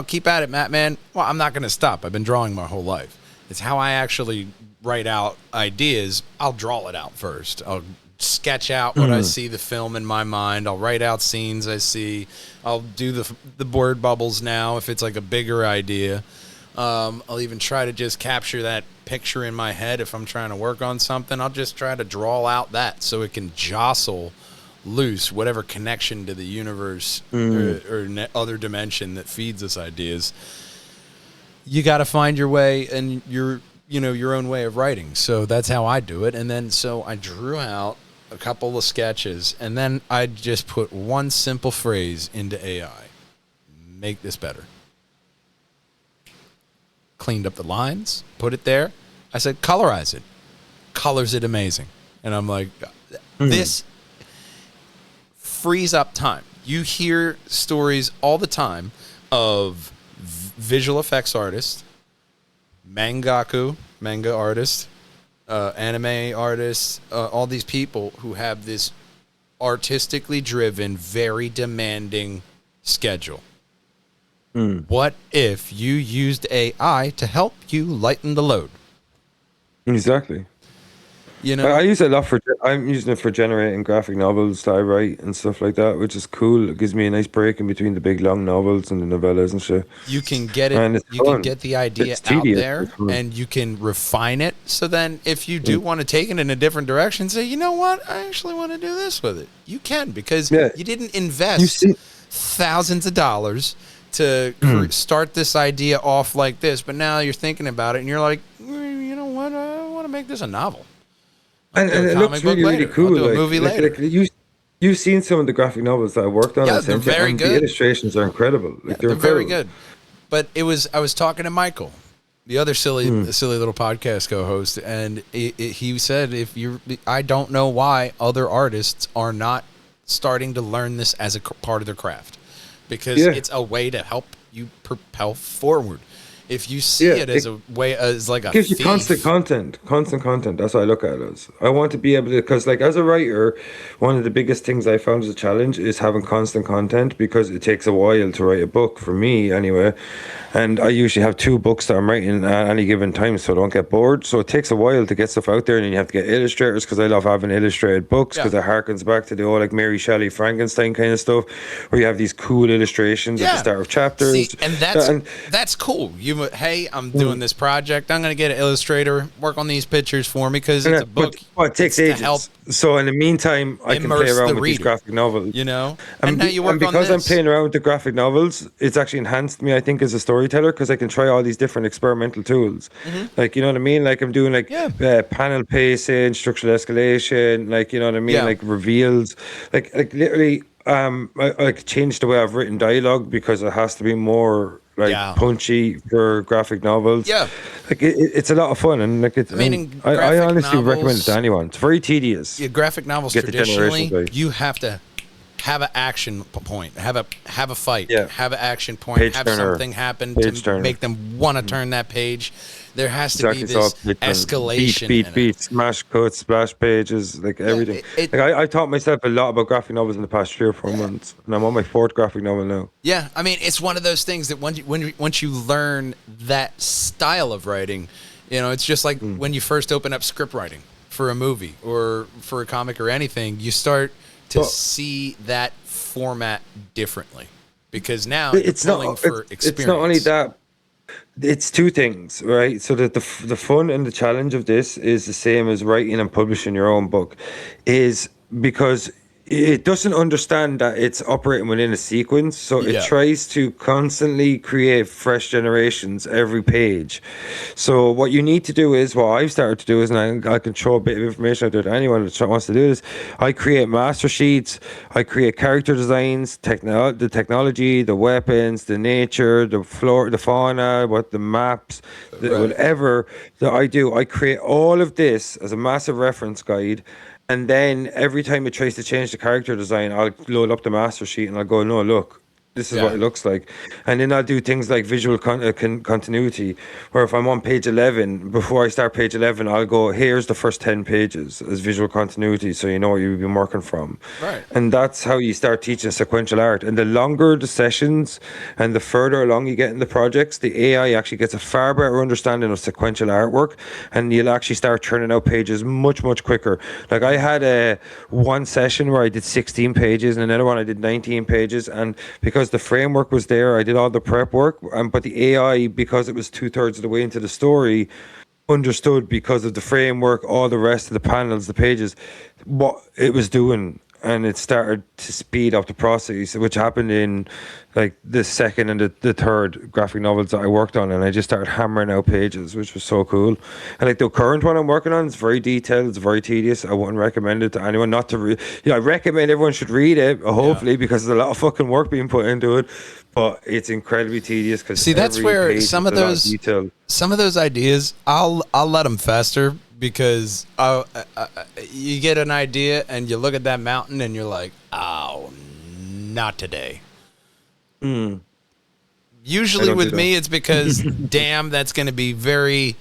Keep at it, Mattman. Well, I'm not going to stop. I've been drawing my whole life. It's how I actually write out ideas. I'll draw it out first. I'll sketch out what I see the film in my mind. I'll write out scenes I see. I'll do the word bubbles now if it's like a bigger idea. I'll even try to just capture that picture in my head if I'm trying to work on something. I'll just try to draw out that so it can jostle loose whatever connection to the universe or other dimension that feeds us ideas. You got to find your way and your own way of writing. So that's how I do it. And then so I drew out a couple of sketches, and then I just put one simple phrase into AI. Make this better. Cleaned up the lines, put it there. I said, colorize it. Colors it amazing. And I'm like, This frees up time. You hear stories all the time of visual effects artists, manga artists, anime artists, all these people who have this artistically driven, very demanding schedule. What if you used AI to help you lighten the load? Exactly. You know, I use it a lot I'm using it for generating graphic novels that I write and stuff like that, which is cool. It gives me a nice break in between the big long novels and the novellas and shit. you can get it. And it's You fun. can get the idea It's out tedious, there, it's fun. and you can refine it. So then, if you do want to take it in a different direction, say, you know what, I actually want to do this with it. You can, because you didn't invest thousands of dollars to start this idea off like this, but now you're thinking about it, and you're like, you know what, I want to make this a novel. And it looks really, really cool. I'll do a movie later. You've seen some of the graphic novels that I worked on. Yeah, they're very good. The illustrations are incredible. They're very good. But I was talking to Michael, the other silly little podcast co-host, and he said, I don't know why other artists are not starting to learn this as a part of their craft, because it's a way to help you propel forward. If you see it as a way, as like a gives you constant content. That's what I look at it as. I want to be able to, because like as a writer, one of the biggest things I found as a challenge is having constant content, because it takes a while to write a book, for me anyway. And I usually have 2 books that I'm writing at any given time, so I don't get bored. So it takes a while to get stuff out there, and then you have to get illustrators, because I love having illustrated books, because it harkens back to the old like Mary Shelley, Frankenstein kind of stuff, where you have these cool illustrations at the start of chapters. See, and that's cool. Hey, I'm doing this project. I'm going to get an illustrator, work on these pictures for me, because it's a book. But it takes ages. Help so in the meantime, I can play around with these graphic novels. You know? And now you work on because this. I'm playing around with the graphic novels, it's actually enhanced me, I think, as a storyteller, because I can try all these different experimental tools. Like, you know what I mean? Like I'm doing like panel pacing, structural escalation, like, you know what I mean? Like reveals, like literally, I changed the way I've written dialogue, because it has to be more like punchy for graphic novels. Like it's a lot of fun, and like I honestly recommend it to anyone. It's very tedious. Graphic novels traditionally, you have to have an action point, have a fight, have an action point, page have turner, something happen to make them want to turn that page. There has to be this escalation. Beat, smash cuts, splash pages, like everything. I taught myself a lot about graphic novels in the past 3 or 4 months, and I'm on my 4th graphic novel now. Yeah, I mean, it's one of those things that once you learn that style of writing, you know, it's just like when you first open up script writing for a movie or for a comic or anything, you start to see that format differently, because now you're pulling for experience. It's not only that. It's 2 things, right? So that the fun and the challenge of this is the same as writing and publishing your own book, is because it doesn't understand that it's operating within a sequence, so it tries to constantly create fresh generations every page. So what you need to do is, what I've started to do is, and I can throw a bit of information out there to anyone that wants to do this, I create master sheets, I create character designs, the technology, the weapons, the nature, the flora, the fauna, the maps, whatever that I do, I create all of this as a massive reference guide. And then every time it tries to change the character design, I'll load up the master sheet and I'll go, no, look, this is what it looks like. And then I'll do things like visual continuity, where if I'm on page 11, before I start page 11, I'll go, here's the first 10 pages as visual continuity, so you know what you've been working from. Right. And that's how you start teaching sequential art. And the longer the sessions and the further along you get in the projects, the AI actually gets a far better understanding of sequential artwork, and you'll actually start churning out pages much, much quicker. Like I had one session where I did 16 pages, and another one I did 19 pages, and because the framework was there, I did all the prep work, but the AI, because it was 2/3 of the way into the story, understood, because of the framework, all the rest of the panels, the pages, what it was doing, and it started to speed up the process, which happened in like the 2nd and the 3rd graphic novels that I worked on, and I just started hammering out pages, which was so cool. And like the current one I'm working on is very detailed, it's very tedious. I wouldn't recommend it to anyone not to read. I recommend everyone should read it, hopefully, because there's a lot of fucking work being put into it, but it's incredibly tedious, because that's where some of those ideas I'll let them fester, because you get an idea and you look at that mountain and you're like, oh, not today. Usually with me, it's because, damn, that's going to be very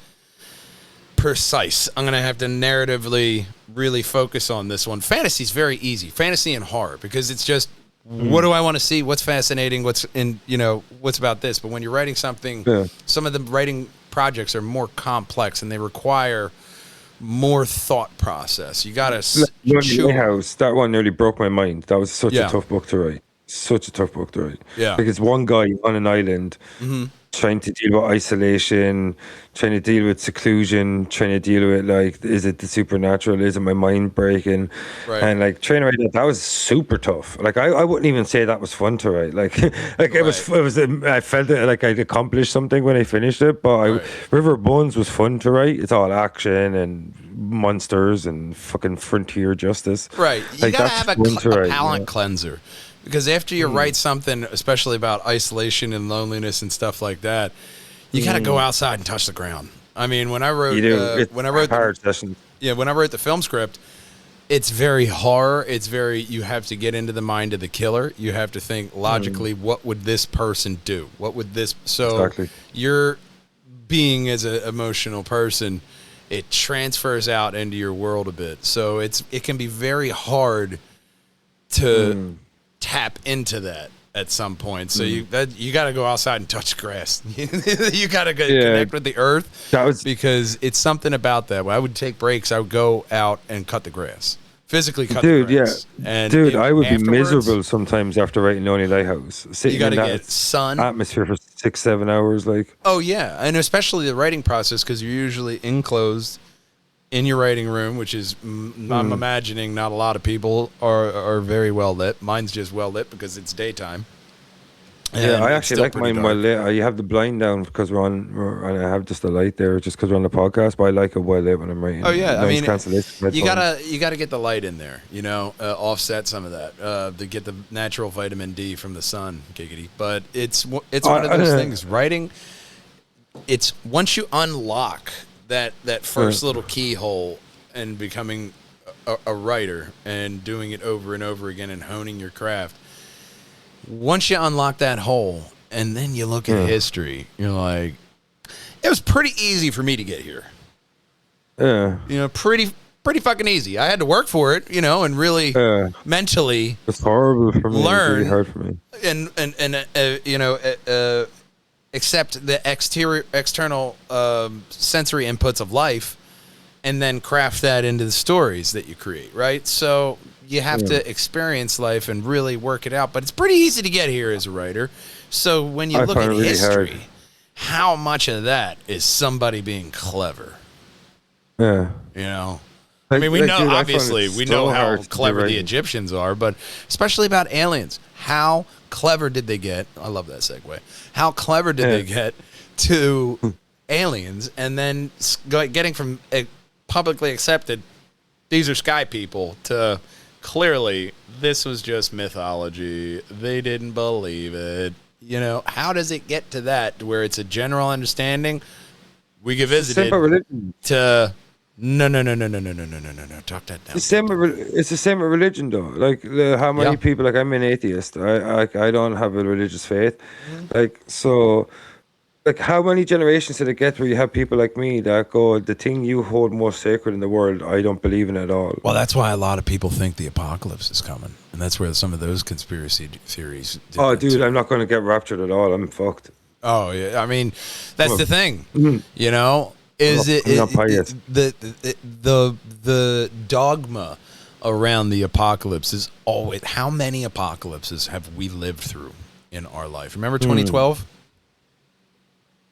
precise. I'm going to have to narratively really focus on this one. Fantasy's very easy. Fantasy and horror, because it's just, what do I want to see? What's fascinating? What's what's about this? But when you're writing something, some of the writing projects are more complex and they require more thought process. You got to House. That one nearly broke my mind. That was such a tough book to write. Such a tough book to write. Yeah. Because one guy on an island trying to deal with isolation, trying to deal with seclusion, trying to deal with, like, is it the supernatural? Is it my mind breaking? Right. And, like, trying to write that was super tough. Like, I wouldn't even say that was fun to write. Like, it was, I felt it, like I'd accomplished something when I finished it. But River Bones was fun to write. It's all action and monsters and fucking frontier justice. Right. You like, gotta have a palate yeah. cleanser. Because after you write something, especially about isolation and loneliness and stuff like that, you got to go outside and touch the ground. I mean, when I wrote when I wrote the film script, it's very horror. It's very, you have to get into the mind of the killer. You have to think logically, what would this person do? What would this? So you're being as an emotional person, it transfers out into your world a bit. So it can be very hard to tap into that at some point. So you got to go outside and touch grass. You got to connect with the earth, because it's something about that. When I would take breaks, I would go out and cut the grass. Physically cut the grass. And I would be miserable sometimes after writing Lonely Lighthouse. You got to get sun. Atmosphere for 6-7 hours. Like. Oh, yeah. And especially the writing process, because you're usually enclosed in your writing room, which is, I'm imagining not a lot of people are very well lit. Mine's just well lit because it's daytime. Yeah, I actually like mine well lit. You have the blind down because and I have just the light there just because we're on the podcast, but I like it well lit when I'm writing. Oh, yeah. Nice you gotta get the light in there, offset some of that, to get the natural vitamin D from the sun, giggity. But it's one of those things. Writing, it's once you unlock that first little keyhole and becoming a writer and doing it over and over again and honing your craft. Once you unlock that hole and then you look at history, you're like, it was pretty easy for me to get here. Yeah. Pretty fucking easy. I had to work for it, and really mentally. It's horrible for me. Learn, it's really hard for me. And accept the external sensory inputs of life, and then craft that into the stories that you create, right? So you have to experience life and really work it out. But it's pretty easy to get here as a writer. So when you look at history, how much of that is somebody being clever? Yeah. I mean, we know, obviously, we know how clever the Egyptians are, but especially about aliens. How clever did they get? I love that segue. How clever did they get to aliens, and then getting from publicly accepted, these are sky people, to clearly this was just mythology. They didn't believe it. How does it get to that, to where it's a general understanding? We get visited to no. Talk that down. It's the same with religion, though. Like, how many people? Like, I'm an atheist. I don't have a religious faith. Like, so, like, how many generations did it get where you have people like me that go, the thing you hold most sacred in the world, I don't believe in at all. Well, that's why a lot of people think the apocalypse is coming, and that's where some of those conspiracy theories. Dude, I'm not going to get raptured at all. I'm fucked. Oh yeah, I mean, that's the thing. Is the dogma around the apocalypse is always, how many apocalypses have we lived through in our life? Remember 2012?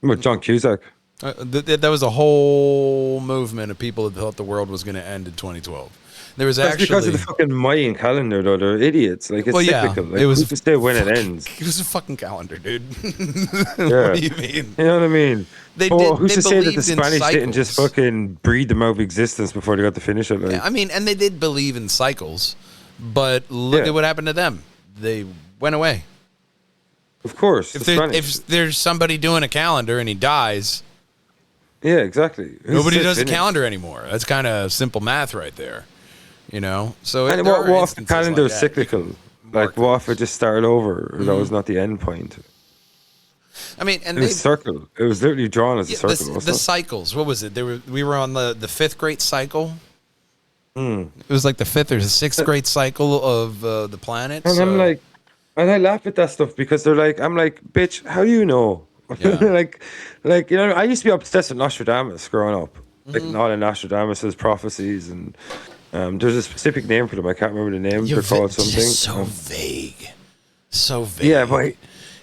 With John Cusack. That was a whole movement of people that thought the world was going to end in 2012. There was That's because of the fucking Mayan calendar, though. They're idiots. Like, it's cyclical. Like, it was to say when it ends. It was a fucking calendar, dude. Yeah. What do you mean? You know what I mean? Who's to say that the Spanish didn't just fucking breed them out of existence before they got to finish it? Like? Yeah, I mean, and they did believe in cycles, but look at what happened to them. They went away. Of course. If there's somebody doing a calendar and he dies, Yeah, exactly. Nobody does a finished? calendar anymore. That's kind of simple math right there. You know? So And there what are if the instances calendar like is that. You cyclical? can Like, mark what if those. it just started over? Or that was not the end point. I mean, and It was circle. It was literally drawn as a circle, the wasn't it? cycles. What was it? We were on the fifth great cycle. Hmm. It was like the fifth or the sixth great cycle of the planet. And I'm like, and I laugh at that stuff because they're like, I'm like, bitch, how do you know? Yeah. like you know, I used to be obsessed with Nostradamus growing up. Like all of Nostradamus's prophecies, and there's a specific name for them. I can't remember the name. They're called something. Just so vague. So vague. Yeah, but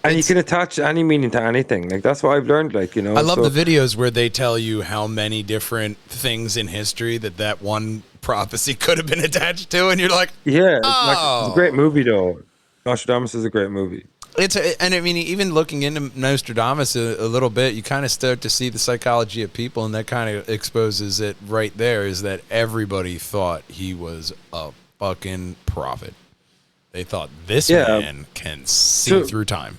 and you can attach any meaning to anything. Like that's what I've learned. Like, you know, I love the videos where they tell you how many different things in history that one prophecy could have been attached to, and you're like, yeah, oh. it's a great movie though. Nostradamus is a great movie. And I mean, even looking into Nostradamus a little bit, you kind of start to see the psychology of people, and that kind of exposes it right there. Is that everybody thought he was a fucking prophet? They thought this man can see through time.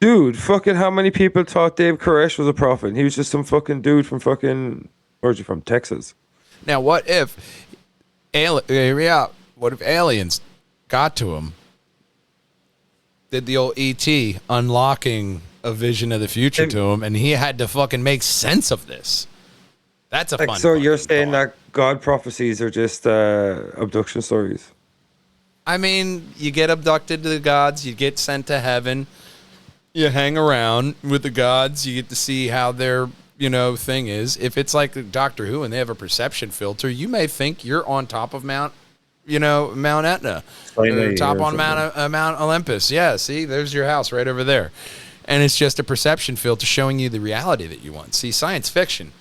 Dude, fucking how many people thought Dave Koresh was a prophet? He was just some fucking dude from fucking, where's he from? Texas. Now, what if aliens got to him, did the old E.T. unlocking a vision of the future to him, and he had to fucking make sense of this? That's a fun. So you're saying thought. that God prophecies are just abduction stories? I mean, you get abducted to the gods, you get sent to heaven, you hang around with the gods, you get to see how their, thing is. If it's like Doctor Who and they have a perception filter, you may think you're on top of Mount Etna, or top on Mount Olympus. Yeah, see, there's your house right over there. And it's just a perception filter showing you the reality that you want. See, science fiction,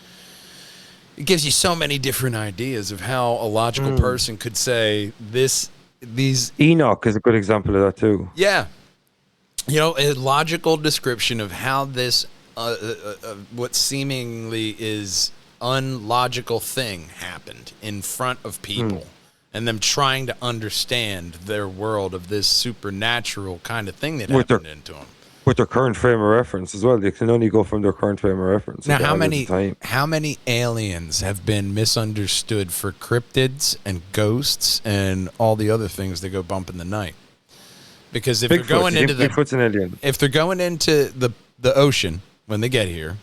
it gives you so many different ideas of how a logical person could say these. Enoch is a good example of that too. Yeah. A logical description of how this, what seemingly is unlogical thing happened in front of people, and them trying to understand their world of this supernatural kind of thing that happened into them. With their current frame of reference as well. They can only go from their current frame of reference. Now, how many aliens have been misunderstood for cryptids and ghosts and all the other things that go bump in the night? Because if they're going into Bigfoot's an alien. If they're going into the ocean when they get here,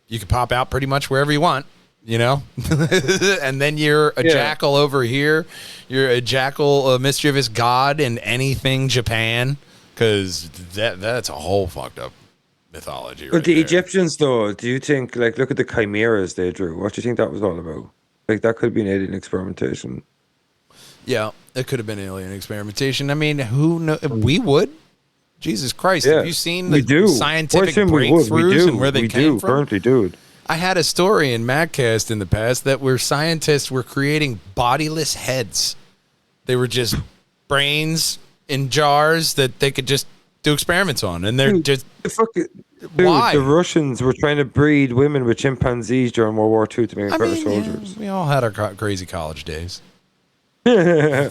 you can pop out pretty much wherever you want, and then you're a jackal over here. You're a jackal, a mischievous god in anything Japan, because that's a whole fucked up mythology. But the Egyptians, though, do you think, like, look at the chimeras they drew? What do you think that was all about? Like, that could be an alien experimentation. Yeah, it could have been alien experimentation. I mean, who knows? We would. Jesus Christ, have you seen the scientific breakthroughs and where they came from? Currently, dude. I had a story in Madcast in the past that where scientists were creating bodiless heads. They were just brains in jars that they could just do experiments on, and they're just why? The Russians were trying to breed women with chimpanzees during World War II to make better soldiers. Yeah, we all had our crazy college days. I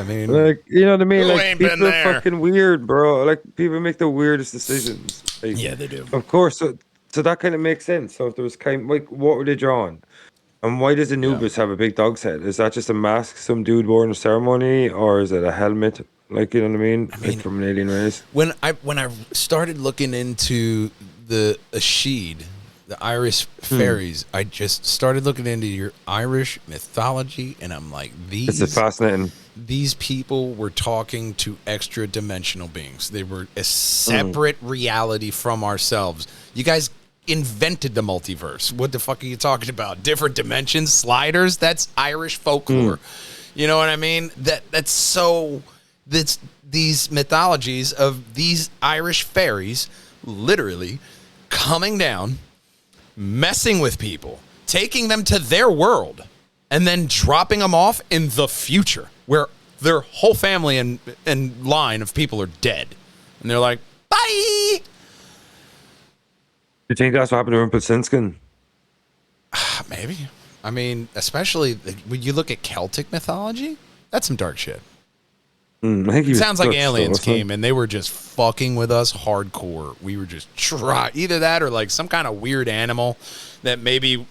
mean, like, you know what I mean? Who like, ain't people been are there? fucking weird, bro. Like, people make the weirdest decisions. Like, yeah, they do. Of course. So that kind of makes sense. So if there was what were they drawing? And why does Anubis have a big dog's head? Is that just a mask some dude wore in a ceremony, or is it a helmet? Like, you know what I mean? Like from an alien race. When I started looking into the Ashid, the Irish fairies, I just started looking into your Irish mythology, and I'm like, This is fascinating. These people were talking to extra dimensional beings. They were a separate reality from ourselves. You guys invented the multiverse. What the fuck are you talking about? Different dimensions, sliders? That's Irish folklore. You know what I mean? That's these mythologies of these Irish fairies literally coming down, messing with people, taking them to their world, and then dropping them off in the future where their whole family and line of people are dead. And they're like, bye! You think that's what happened to Rumpelstiltskin? Maybe. I mean, especially when you look at Celtic mythology, that's some dark shit. I think he It was sounds like Dutch, though, aliens wasn't he? came and they were just fucking with us hardcore. We were just either that or like some kind of weird animal that maybe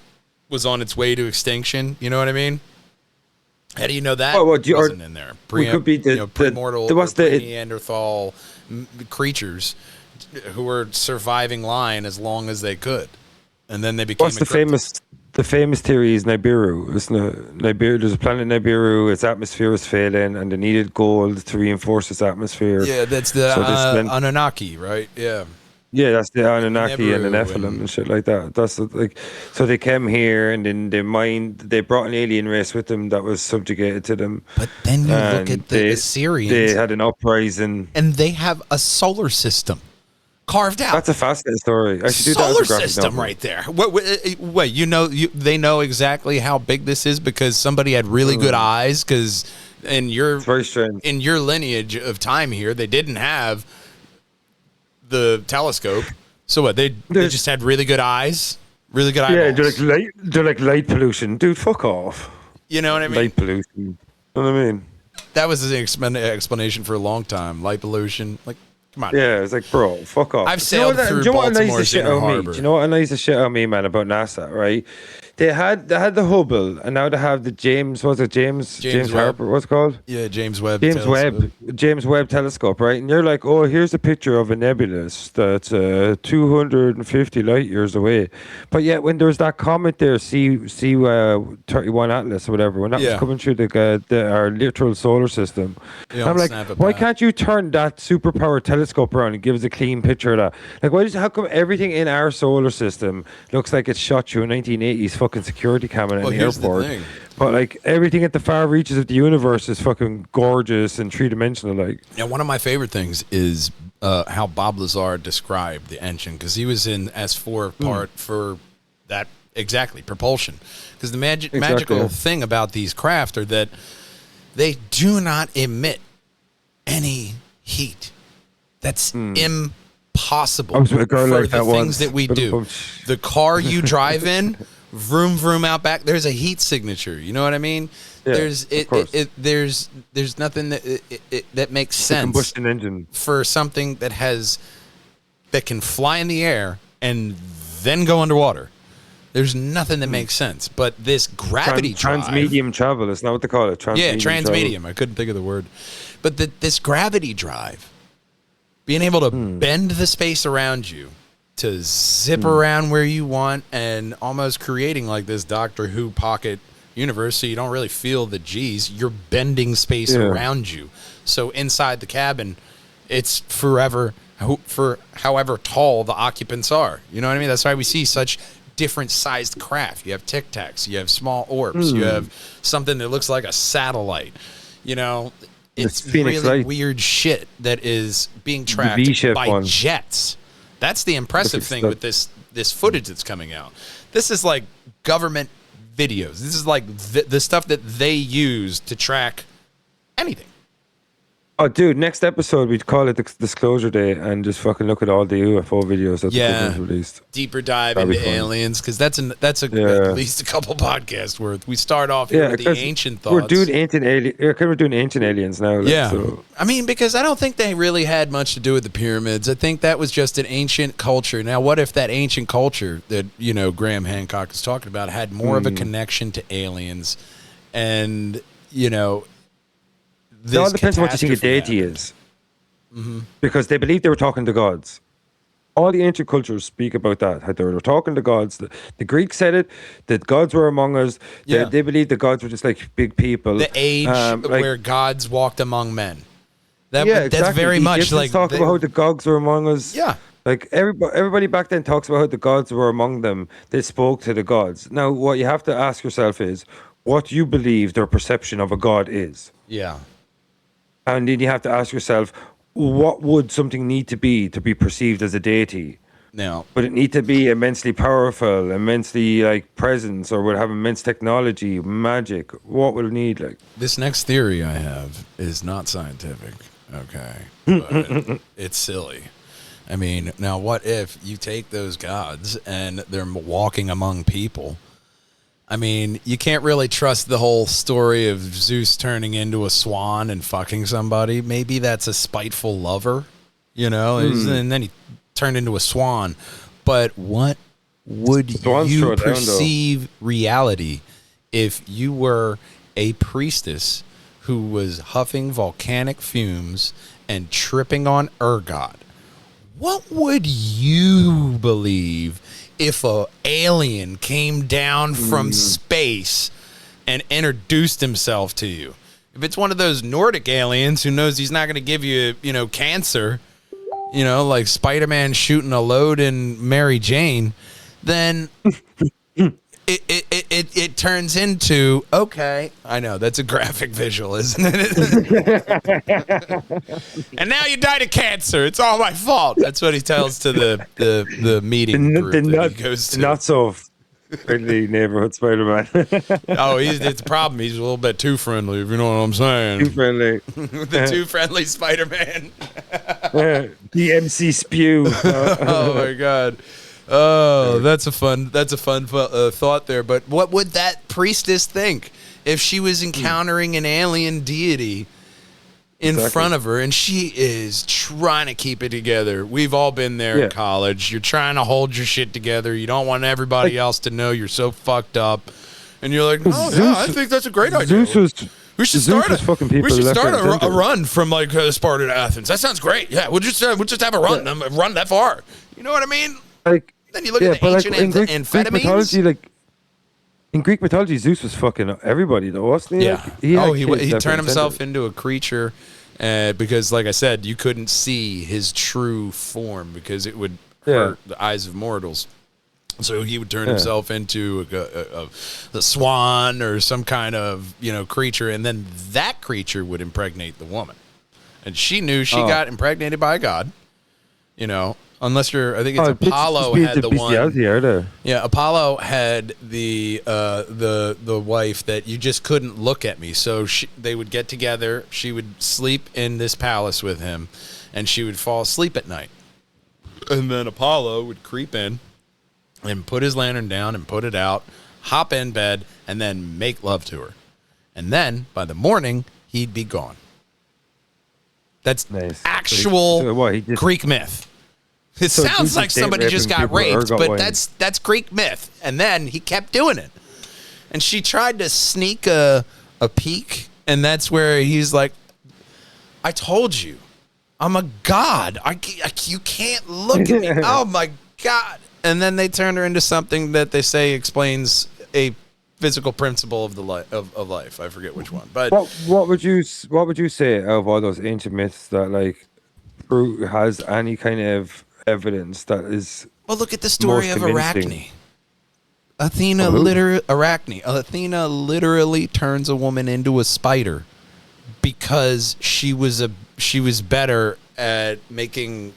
was on its way to extinction. You know what I mean? How do you know that wasn't in there? We could be premortal, what's the Neanderthal creatures who were surviving line as long as they could, and then they became. what's the famous theory is Nibiru, isn't it? Nibiru, there's a planet Nibiru. Its atmosphere was failing, and they needed gold to reinforce its atmosphere. Yeah, that's the Anunnaki, right? Yeah. Yeah, that's the Anunnaki and the Nibiru Nephilim and shit like that. That's like, so they came here and then they brought an alien race with them that was subjugated to them. But then you look at the Assyrians. They had an uprising, and they have a solar system carved out. That's a fascinating story. I should do that as a Solar graphic system novel. right there. Wait, they know exactly how big this is because somebody had really good eyes. Because It's very strange. in your lineage of time here, they didn't have the telescope. So what? They just had really good eyes, really good eyeballs. Yeah, they're like light pollution, dude. Fuck off. You know what I mean? Light pollution. You know what I mean? That was the explanation for a long time. Light pollution. Like, come on. Yeah, it's like, bro, fuck off. I've sailed through Baltimore's Inner Harbor. Do you know what annoys the shit out of me, man, about NASA, right? They had the Hubble, and now they have the James Harper, what's it called? Yeah, James Webb. James Webb telescope, right? And you're like, oh, here's a picture of a nebulous that's 250 light years away. But yet, when there was that comet there, C31 Atlas or whatever, when that was coming through our literal solar system, I'm like, why can't you turn that superpowered telescope around and give us a clean picture of that? Like, how come everything in our solar system looks like it's shot through a 1980s fucking security camera in the airport? But like everything at the far reaches of the universe is fucking gorgeous and three-dimensional. Like, yeah, one of my favorite things is how Bob Lazar described the engine, because he was in S4 part for that exactly propulsion. Because the magical thing about these craft are that they do not emit any heat. That's impossible for the things that we do. The car you drive in, vroom vroom out back, there's a heat signature. You know what I mean? Yeah, there's nothing that makes sense. Combustion engine for something that can fly in the air and then go underwater. There's nothing that makes sense. But this gravity drive, transmedium travel, is not what they call it. Transmedium. I couldn't think of the word. But this gravity drive, being able to bend the space around you to zip around where you want, and almost creating like this Doctor Who pocket universe, so you don't really feel the G's. You're bending space around you. So inside the cabin, it's forever for however tall the occupants are. You know what I mean? That's why we see such different sized craft. You have Tic Tacs, you have small orbs, you have something that looks like a satellite. You know, it's really weird shit that is being tracked by jets. That's the impressive thing with this footage that's coming out. This is like government videos. This is like the stuff that they use to track anything. Oh, dude, next episode we'd call it Disclosure Day and just fucking look at all the UFO videos that the government's released. Deeper dive into aliens, because that's at least a couple podcasts worth. We start off here with the ancient thoughts. We're doing ancient aliens now. So. I mean, because I don't think they really had much to do with the pyramids. I think that was just an ancient culture. Now, what if that ancient culture that, Graham Hancock is talking about had more of a connection to aliens, and, it all depends on what you think a deity is. Because they believe they were talking to gods. All the ancient cultures speak about that, how they were talking to gods. The Greeks said it, that gods were among us. They believed that gods were just like big people. The age where gods walked among men. That's very much like... talk about how the gods were among us. Yeah. Like everybody back then talks about how the gods were among them. They spoke to the gods. Now, what you have to ask yourself is, what you believe their perception of a god is. Yeah. And then you have to ask yourself, what would something need to be perceived as a deity? No. Would it need to be immensely powerful, immensely presence, or would it have immense technology, magic? What would it need? This next theory I have is not scientific, okay? But it's silly. I mean, now what if you take those gods and they're walking among people, I mean, you can't really trust the whole story of Zeus turning into a swan and fucking somebody. Maybe that's a spiteful lover, you know, and then he turned into a swan. But what would you perceive reality if you were a priestess who was huffing volcanic fumes and tripping on ergot? What would you believe if a alien came down from space and introduced himself to you? If it's one of those Nordic aliens who knows he's not going to give you, you know, cancer, you know, like Spider-Man shooting a load in Mary Jane, then it turns into, okay, I know that's a graphic visual, isn't it? And now you died of cancer. It's all my fault. That's what he tells to the meeting group that he goes to. Not so friendly neighborhood Spider-Man. Oh, it's a problem. He's a little bit too friendly, if you know what I'm saying. Too friendly. The too friendly Spider-Man. The MC spew. Oh my God. Oh, that's a fun thought there. But what would that priestess think if she was encountering an alien deity in front of her and she is trying to keep it together? We've all been there in college. You're trying to hold your shit together. You don't want everybody else to know you're so fucked up. And you're like, no, Zeus, I think that's a great idea. We should start a run from like Sparta to Athens. That sounds great. Yeah, we'll just have a run. Run that far. You know what I mean? Like, then you look at the ancient amphetamines. Greek mythology, in Greek mythology, Zeus was fucking everybody, though, wasn't he? Yeah. He turned himself into a creature because, like I said, you couldn't see his true form because it would hurt the eyes of mortals. So he would turn himself into a swan or some kind of, you know, creature, and then that creature would impregnate the woman. And she knew she got impregnated by a god, you know. Unless I think it's Apollo had the one. Yeah, Apollo had the wife that you just couldn't look at me. So they would get together. She would sleep in this palace with him, and she would fall asleep at night. And then Apollo would creep in and put his lantern down and put it out, hop in bed, and then make love to her. And then by the morning, he'd be gone. That's nice. Actual Greek myth. It sounds like somebody just got raped, but that's Greek myth. And then he kept doing it. And she tried to sneak a peek, and that's where he's like, I told you, I'm a god. You can't look at me. Oh, my God. And then they turned her into something that they say explains a physical principle of the of life. I forget which one. But what would you say of all those ancient myths that like has any kind of evidence that is look at the story of Arachne. Athena literally turns a woman into a spider because she was better at making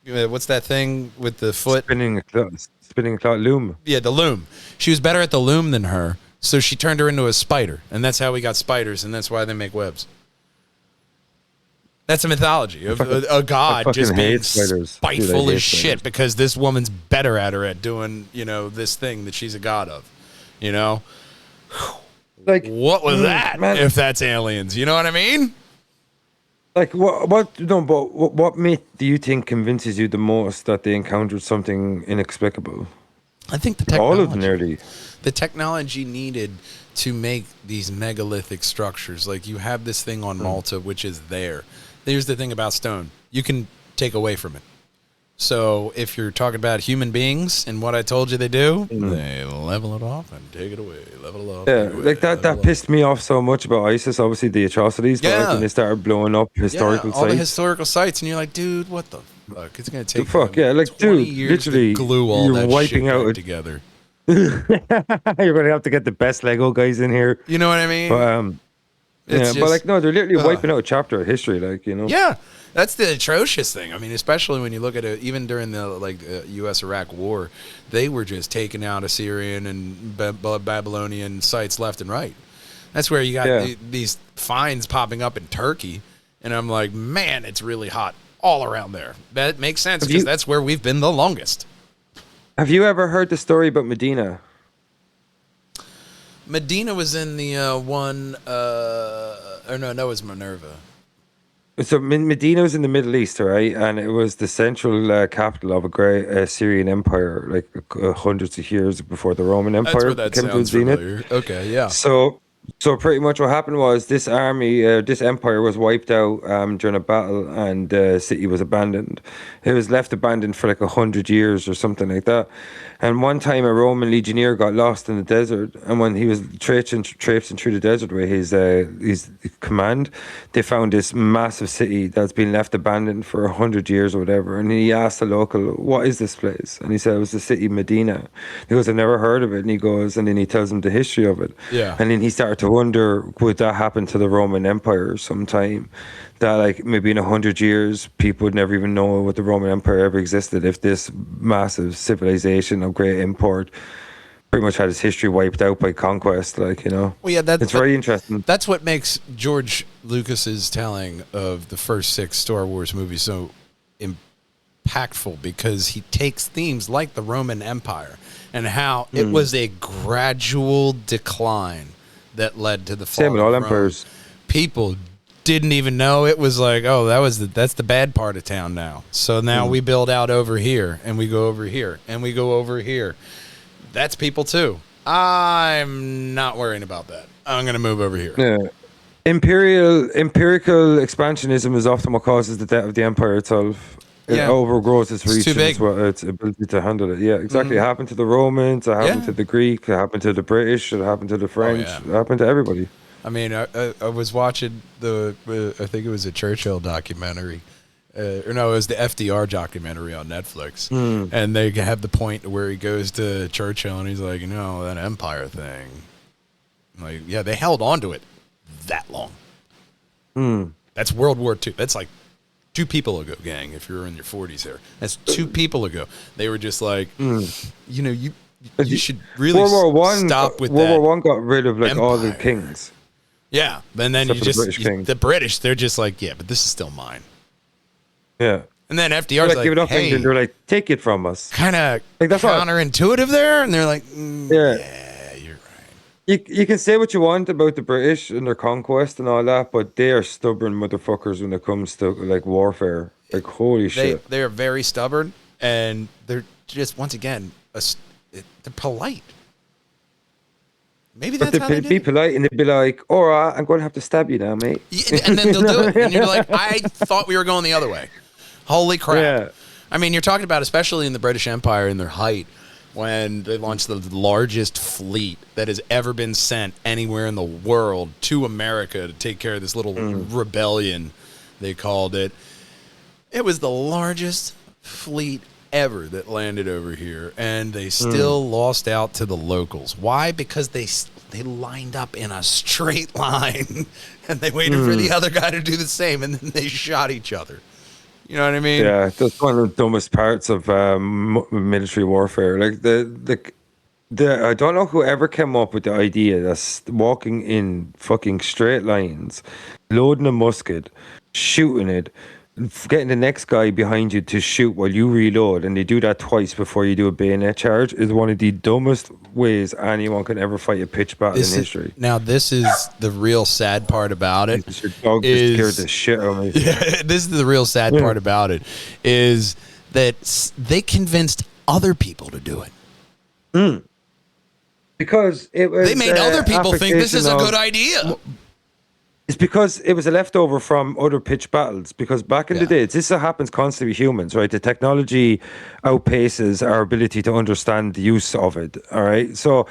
what's that thing with the foot spinning cloth loom. Yeah, the loom. She was better at the loom than her, so she turned her into a spider, and that's how we got spiders, and that's why they make webs. That's a mythology of a god just being spiteful as shit because this woman's better at her at doing, you know, this thing that she's a god of, you know? Like, what was that, man, if that's aliens? You know what I mean? Like, what myth do you think convinces you the most that they encountered something inexplicable? I think the technology. All of them nearly. The technology needed to make these megalithic structures. Like, you have this thing on Malta, which is there. Here's the thing about stone. You can take away from it. So if you're talking about human beings and what I told you they do, they level it off and take it away. Level it up. Yeah, like that pissed me off so much about ISIS, obviously the atrocities, but like when they started blowing up historical sites. All the historical sites, and you're like, dude, what the fuck? It's going to take like, dude, years literally, to glue all that wiping shit out together. You're going to have to get the best Lego guys in here. You know what I mean? But, but like, no, they're literally wiping out a chapter of history, like, you know? Yeah, that's the atrocious thing. I mean, especially when you look at it, even during the U.S.-Iraq war, they were just taking out Assyrian and Babylonian sites left and right. That's where you got these finds popping up in Turkey, and I'm like, man, it's really hot all around there. That makes sense because that's where we've been the longest. Have you ever heard the story about Medina? Medina was in the one. Or no, it was Minerva. So Medina was in the Middle East, right? And it was the central capital of a great Syrian empire, like hundreds of years before the Roman That's Empire where that came to sounds its zenith. familiar. Okay, yeah. So pretty much what happened was this army, this empire was wiped out during a battle, and the city was abandoned. It was left abandoned for like 100 years or something like that. And one time a Roman legionnaire got lost in the desert, and when he was traipsing through the desert with his command, they found this massive city that's been left abandoned for 100 years or whatever. And he asked the local, "What is this place?" And he said it was the city Medina. He goes, "I've never heard of it." And he goes, and then he tells him the history of it. Yeah. And then he started to wonder, would that happen to the Roman Empire sometime? That like maybe in 100 years, people would never even know what the Roman Empire ever existed if this massive civilization of great import pretty much had its history wiped out by conquest, like, you know. Well, yeah, it's very interesting. That's what makes George Lucas's telling of the first 6 Star Wars movies so impactful, because he takes themes like the Roman Empire and how it was a gradual decline that led to the fall Same with of all Rome. empires. People didn't even know. It was like, oh, that's the bad part of town now. So now we build out over here, and we go over here, and we go over here. That's people too. I'm not worrying about that. I'm going to move over here. Yeah. Empirical expansionism is often what causes the death of the empire itself. It overgrows its reach and its ability to handle it. Yeah, exactly. It happened to the Romans, it happened to the Greek, it happened to the British, it happened to the French, it happened to everybody. I mean, I was watching I think it was a Churchill documentary. Or no, it was the FDR documentary on Netflix. And they have the point where he goes to Churchill and he's like, that empire thing. Like, yeah, they held on to it that long. That's World War II. That's like 2 people ago, gang, if you're in your 40s here. That's 2 people ago. They were just like, you should really stop with that. World War I got rid of like empire. all the kings. Yeah, and then the British, they're just like, yeah, but this is still mine. Yeah. And then FDR's like, give it up, hey, and they're like, take it from us. Kind of like, that's counterintuitive there. And they're like, yeah, you're right. You can say what you want about the British and their conquest and all that, but they are stubborn motherfuckers when it comes to like warfare. Like, holy shit. They're very stubborn, and they're just, once again, they're polite. Maybe that's how they be polite, and they'd be like, all right, I'm going to have to stab you now, mate. Yeah, and then they'll do it. And you're like, I thought we were going the other way. Holy crap. Yeah. I mean, you're talking about, especially in the British Empire in their height, when they launched the largest fleet that has ever been sent anywhere in the world to America to take care of this little rebellion, they called it. It was the largest fleet ever that landed over here, and they still lost out to the locals. Why? Because they lined up in a straight line, and they waited for the other guy to do the same, and then they shot each other. You know what I mean? Yeah, that's one of the dumbest parts of military warfare. Like I don't know whoever came up with the idea that's walking in fucking straight lines, loading a musket, shooting it, getting the next guy behind you to shoot while you reload, and they do that twice before you do a bayonet charge, is one of the dumbest ways anyone can ever fight a pitch battle in history. Now, this is the real sad part about it. Your dog just scared the shit out of me. Yeah, this is the real sad part about it, is that they convinced other people to do it. Because it was, they made other people think this is a good idea. It's because it was a leftover from other pitch battles. Because back in the day, this happens constantly with humans, right? The technology outpaces our ability to understand the use of it, all right? So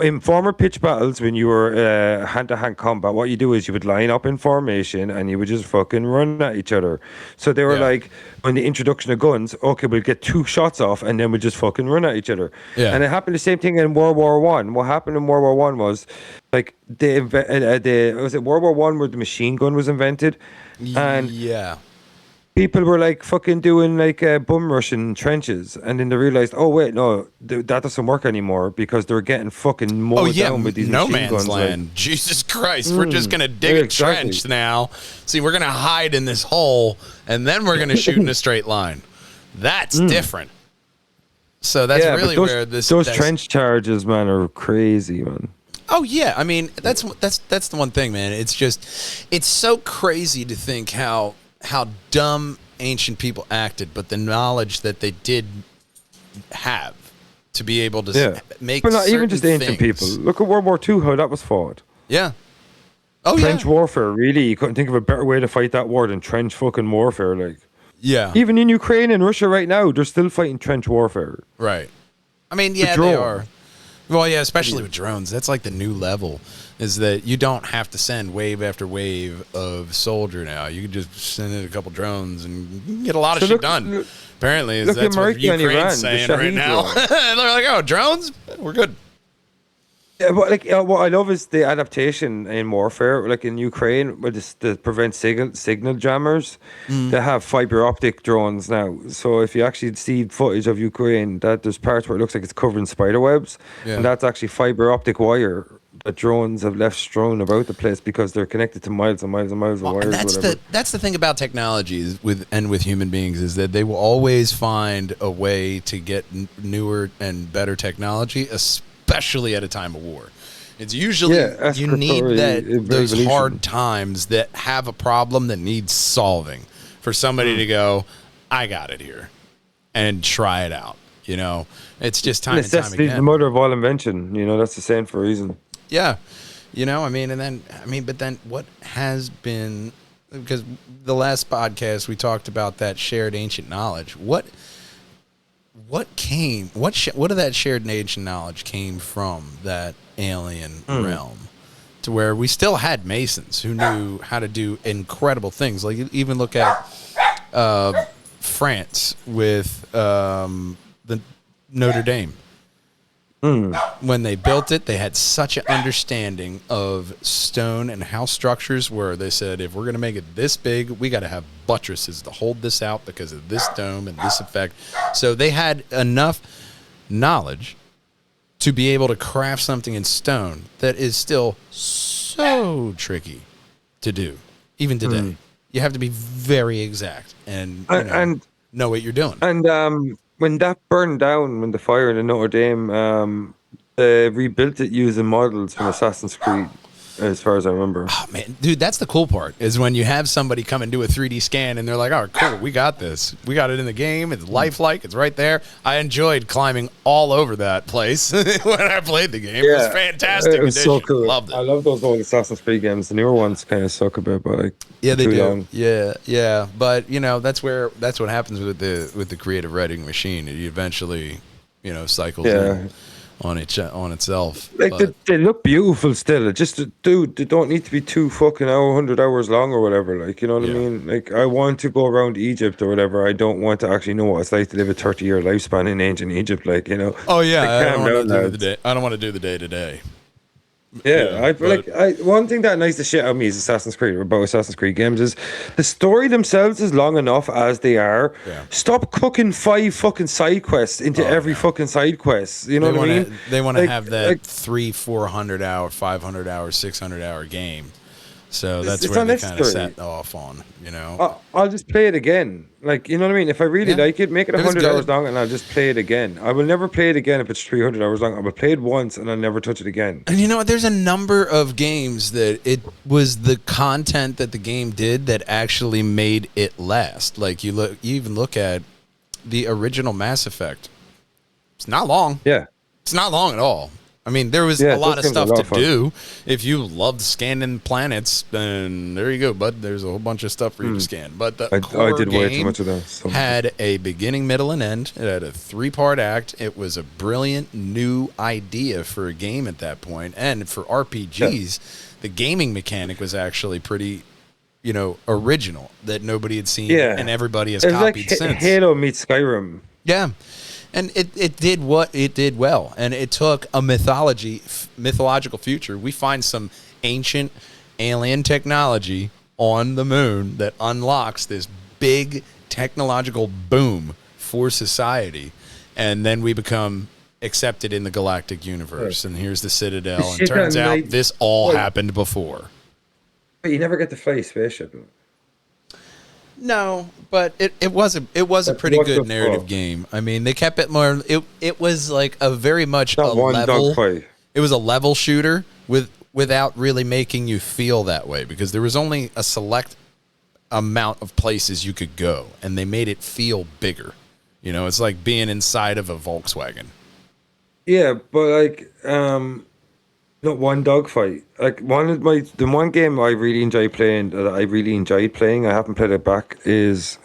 in former pitch battles, when you were hand-to-hand combat, what you do is you would line up in formation and you would just fucking run at each other. So they were like, when the introduction of guns, okay, we'll get 2 shots off and then we'll just fucking run at each other. Yeah. And it happened the same thing in World War One. What happened in World War One was, like, was it World War One where the machine gun was invented? And people were like fucking doing like bum rushing trenches, and then they realized, oh wait, no, that doesn't work anymore, because they're getting fucking mowed down with these machine guns. No man's land. Like, Jesus Christ, we're just gonna dig a trench now. See, we're gonna hide in this hole, and then we're gonna shoot in a straight line. That's different. So that's really where those trench charges, man, are crazy, man. Oh yeah, I mean that's the one thing, man. It's just it's so crazy to think how dumb ancient people acted, but the knowledge that they did have to be able to make. But not even just ancient things. people. Look at World War II, how that was fought. Yeah. Oh trench warfare. Really, you couldn't think of a better way to fight that war than trench fucking warfare. Like, yeah. Even in Ukraine and Russia right now, they're still fighting trench warfare. Right. I mean, yeah, they are. Well, yeah, especially with drones. That's like the new level, is that you don't have to send wave after wave of soldier now. You can just send in a couple drones and you can get a lot of shit done. Apparently, that's what Ukraine's saying right now. They're like, oh, drones? We're good. Yeah, but like, what I love is the adaptation in warfare. Like in Ukraine, where to prevent signal jammers, they have fiber optic drones now. So if you actually see footage of Ukraine, that there's parts where it looks like it's covered in spider webs, and that's actually fiber optic wire that drones have left strewn about the place because they're connected to miles and miles and miles of wires. That's the thing about technology with human beings, is that they will always find a way to get newer and better technology, especially at a time of war. It's usually you need those hard times that have a problem that needs solving for somebody to go, I got it here, and try it out. You know, it's just time and time again. Necessity is the mother of all invention. You know, that's the saying for a reason. Yeah, you know, but then what has been, because the last podcast we talked about that shared ancient knowledge. What of that shared ancient knowledge came from that alien realm, to where we still had Masons who knew how to do incredible things. Like, even look at France with the Notre Dame. When they built it, they had such an understanding of stone and how structures were. They said, if we're going to make it this big, we got to have buttresses to hold this out because of this dome and this effect. So they had enough knowledge to be able to craft something in stone that is still so tricky to do, even today. You have to be very exact and know what you're doing. And when that burned down, when the fire in the Notre Dame, they rebuilt it using models from Assassin's Creed, as far as I remember. Oh, man, dude, that's the cool part, is when you have somebody come and do a 3D scan and they're like, oh, cool, we got this. We got it in the game. It's lifelike. It's right there. I enjoyed climbing all over that place when I played the game. It was fantastic. It was so cool. Loved it. I love those old Assassin's Creed games. The newer ones kind of suck a bit, but like, yeah, they do. Long. Yeah. But you know, that's what happens with the creative writing machine. It eventually, you know, cycles in on itself. Like, they look beautiful still. It just, dude, they don't need to be 100 hours long or whatever. Like, you know what I mean? Like, I want to go around Egypt or whatever. I don't want to actually know what it's like to live a 30-year lifespan in ancient Egypt. Like, you know. Oh yeah, I don't want to do the day to day. Yeah, one thing that annoys the shit out of me is Assassin's Creed games is the story themselves is long enough as they are. Yeah. Stop cooking 5 fucking side quests into every fucking side quest. You know what I mean? They want to have that 300-400 hour, 500 hour, 600 hour game. So that's where they kind of set off on, you know. I'll just play it again. Like, you know what I mean? If I really like it, make it 100 hours long and I'll just play it again. I will never play it again if it's 300 hours long. I will play it once and I'll never touch it again. And you know what? There's a number of games that it was the content that the game did that actually made it last. Like, you even look at the original Mass Effect. It's not long. Yeah. It's not long at all. I mean, there was a lot of stuff to do. If you loved scanning planets, then there you go, bud. There's a whole bunch of stuff for you to scan. But the core game way too much of that. So had a beginning, middle, and end. It had a 3-part act. It was a brilliant new idea for a game at that point. And for RPGs, the gaming mechanic was actually pretty, you know, original that nobody had seen and everybody has copied since. Like Halo meets Skyrim. Yeah. And it did what it did well, and it took a mythological future. We find some ancient alien technology on the moon that unlocks this big technological boom for society, and then we become accepted in the galactic universe. And here's the Citadel, and turns out this all happened before. But you never get to fly a spaceship. No, but it was a pretty good narrative game. I mean, they kept it more. It was like a very much a level. It was a level shooter without really making you feel that way, because there was only a select amount of places you could go, and they made it feel bigger. You know, it's like being inside of a Volkswagen. Yeah, but like, not one dogfight. Like the one game I really enjoy playing, I haven't played it back, is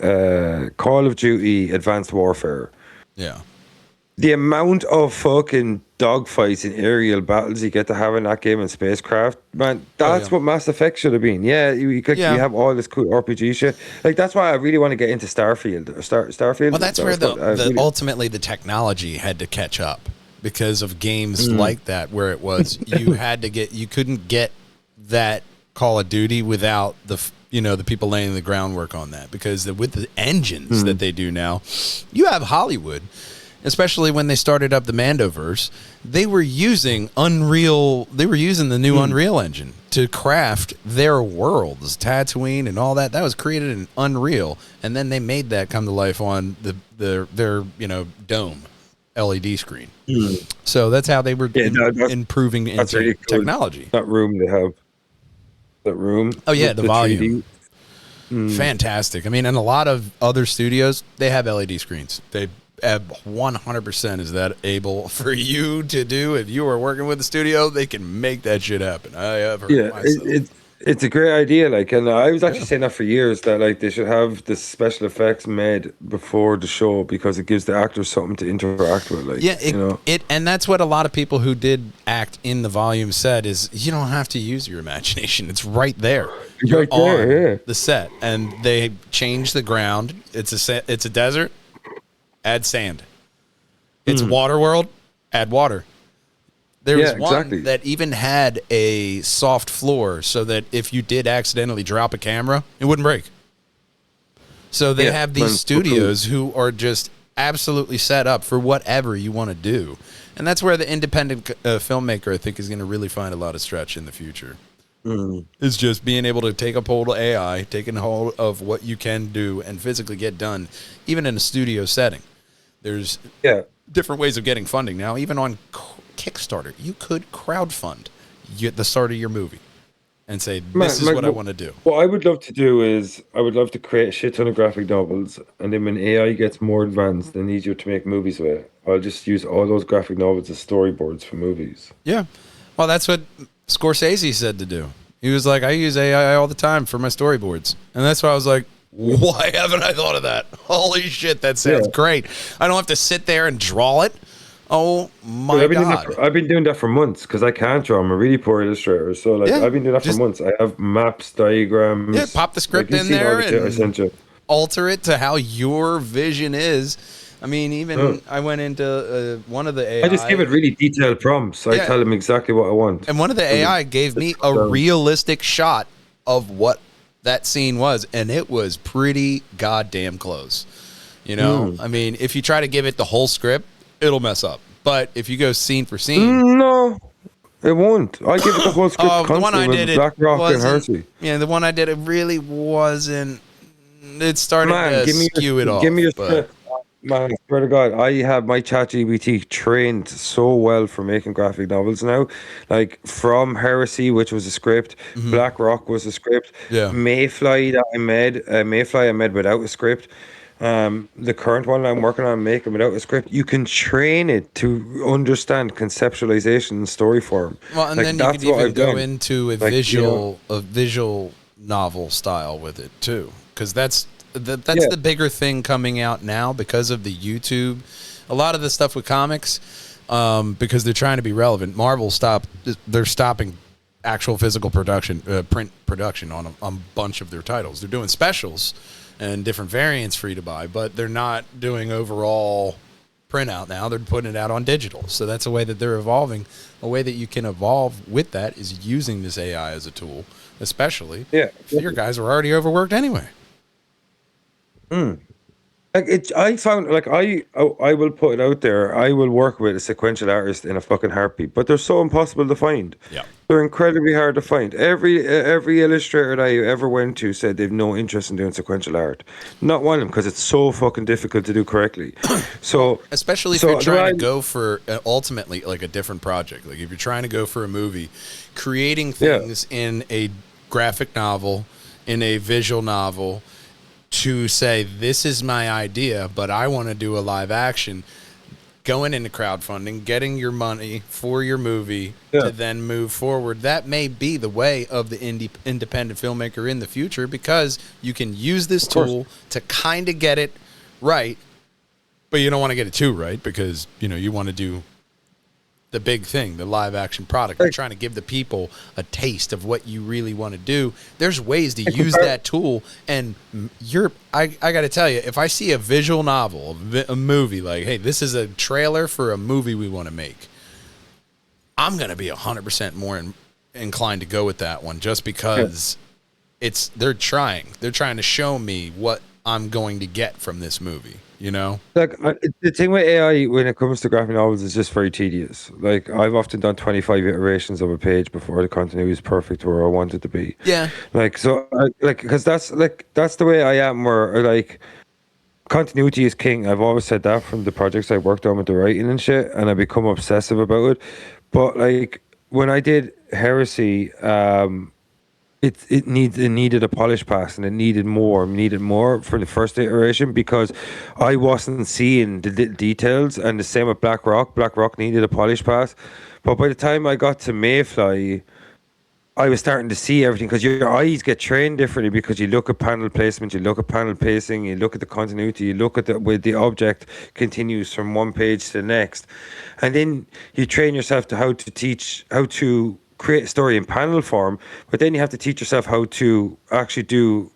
Call of Duty Advanced Warfare. Yeah. The amount of fucking dogfights and aerial battles you get to have in that game and spacecraft, man, that's what Mass Effect should have been. Yeah, you have all this cool RPG shit. Like, that's why I really want to get into Starfield. Starfield. Well, that's where ultimately the technology had to catch up, because of games like that, where it was you couldn't get that Call of Duty without the people laying the groundwork on that, because with the engines that they do now, you have Hollywood. Especially when they started up the Mandoverse, they were using the new Unreal Engine to craft their worlds, Tatooine and all that. That was created in Unreal, and then they made that come to life on their dome LED screen. So that's how they were improving into really cool technology. That room they have. That room. Oh yeah, the volume. Fantastic. I mean, and a lot of other studios, they have LED screens. They 100% is that able for you to do. If you are working with the studio, they can make that shit happen. I have heard it myself. It's a great idea. Like, and I was actually saying that for years, that like they should have the special effects made before the show, because it gives the actors something to interact with. Like, and that's what a lot of people who did act in the volume said, is you don't have to use your imagination. It's right there. You're right there, the set, and they changed the ground. It's a desert. Add sand. It's water world. Add water. There was one that even had a soft floor, so that if you did accidentally drop a camera, it wouldn't break. So they have these studios who are just absolutely set up for whatever you want to do. And that's where the independent filmmaker, I think, is going to really find a lot of stretch in the future. It's just being able to take a hold of AI, taking hold of what you can do and physically get done, even in a studio setting. There's different ways of getting funding now. Even on Kickstarter, you could crowdfund the start of your movie and say, this is what I want to do. What I would love to do is, I would love to create a shit ton of graphic novels, and then when AI gets more advanced and easier to make movies with, I'll just use all those graphic novels as storyboards for movies. Yeah. Well, that's what Scorsese said to do. He was like, I use AI all the time for my storyboards. And that's why I was like, why haven't I thought of that? Holy shit, that sounds great. I don't have to sit there and draw it. Oh my God. I've been doing that for months, because I can't draw. I'm a really poor illustrator. So I've been doing that for months. I have maps, diagrams. Yeah, pop the script in there and alter it to how your vision is. I mean, even I went into one of the AI. I just give it really detailed prompts. I tell them exactly what I want. And one of the AI gave me a realistic shot of what that scene was, and it was pretty goddamn close. You know, I mean, if you try to give it the whole script, it'll mess up. But if you go scene for scene, no, it won't. I give it the whole script. The one I did, Black Rock and Hersey. Yeah, the one I did, it really wasn't. It started to skew it off. Give me your script. Man, I swear to God, I have my ChatGPT trained so well for making graphic novels now. Like, from Heresy, which was a script, Black Rock was a script, Mayfly that I made, Mayfly I made without a script. The current one I'm working on making without a script, you can train it to understand conceptualization and story form. Well, and then you can even go into a visual novel style with it too, because that's the bigger thing coming out now because of the YouTube. A lot of the stuff with comics, because they're trying to be relevant. Marvel they're stopping actual physical production, print production on a bunch of their titles. They're doing specials and different variants free to buy, but they're not doing overall printout now. They're putting it out on digital. So that's a way that they're evolving. A way that you can evolve with that is using this AI as a tool, especially if your guys are already overworked anyway. And Like I found like I will put it out there. I will work with a sequential artist in a fucking heartbeat, but they're so impossible to find. Yeah. They're incredibly hard to find. Every illustrator that I ever went to said they've no interest in doing sequential art. Not one of them because it's so fucking difficult to do correctly. So especially if you're trying to go for ultimately like a different project. Like if you're trying to go for a movie, creating things in a graphic novel, in a visual novel, to say this is my idea, but I want to do a live action, going into crowdfunding, getting your money for your movie to then move forward. That may be the way of the independent filmmaker in the future, because you can use this tool to kind of get it right, but you don't want to get it too right because, you know, you want to do the big thing, the live action product. You're trying to give the people a taste of what you really want to do. There's ways to use that tool, and I got to tell you, if I see a visual novel, a movie, like, hey, this is a trailer for a movie we want to make, I'm going to be 100% more inclined to go with that one, just because they're trying to show me what I'm going to get from this movie. You know, like the thing with AI when it comes to graphic novels is just very tedious. Like I've often done 25 iterations of a page before the continuity is perfect where I want it to be. Yeah. Like so, because that's the way I am. Where like continuity is king. I've always said that from the projects I worked on with the writing and shit, and I become obsessive about it. But like when I did Heresy, it needed a polish pass, and it needed more for the first iteration because I wasn't seeing the little details. And the same with Black Rock needed a polish pass, but by the time I got to Mayfly, I was starting to see everything, because your eyes get trained differently, because you look at panel placement, you look at panel pacing, you look at the continuity, you look at where the object continues from one page to the next, and then you train yourself to how to create a story in panel form, but then you have to teach yourself how to actually do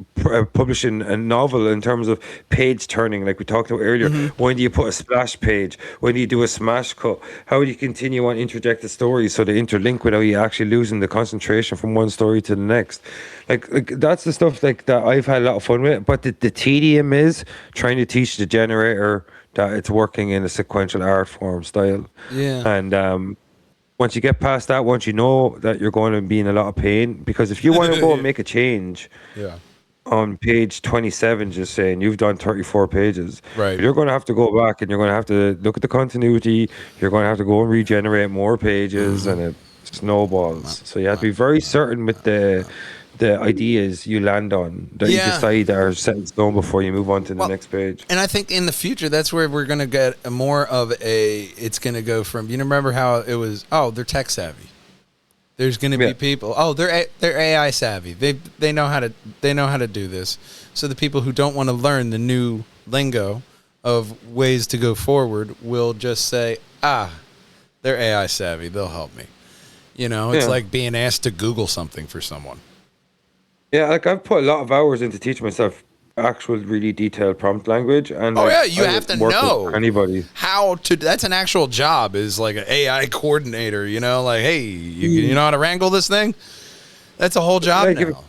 publishing a novel in terms of page turning, like we talked about earlier. When do you put a splash page? When do you do a smash cut? How do you continue on interjected stories so they interlink without you actually losing the concentration from one story to the next? Like that's the stuff like that I've had a lot of fun with, but the tedium is trying to teach the generator that it's working in a sequential art form style. And once you get past that, once you know that you're going to be in a lot of pain, because if you want to go and make a change on page 27, just saying you've done 34 pages, you're going to have to go back and you're going to have to look at the continuity. You're going to have to go and regenerate more pages, and it snowballs. So you have to be very certain with the ideas you land on, that you decide are set in stone before you move on to the next page. And I think in the future, that's where we're going to get more of it's going to go from, you know, remember how it was, they're tech savvy. There's going to be people, they're AI savvy. They know how to do this. So the people who don't want to learn the new lingo of ways to go forward will just say, they're AI savvy. They'll help me. You know, it's like being asked to Google something for someone. Yeah, like I've put a lot of hours into teaching myself actual really detailed prompt language, and you have to know anybody how to. That's an actual job, is like an AI coordinator. You know, like, hey, you know how to wrangle this thing. That's a whole job now.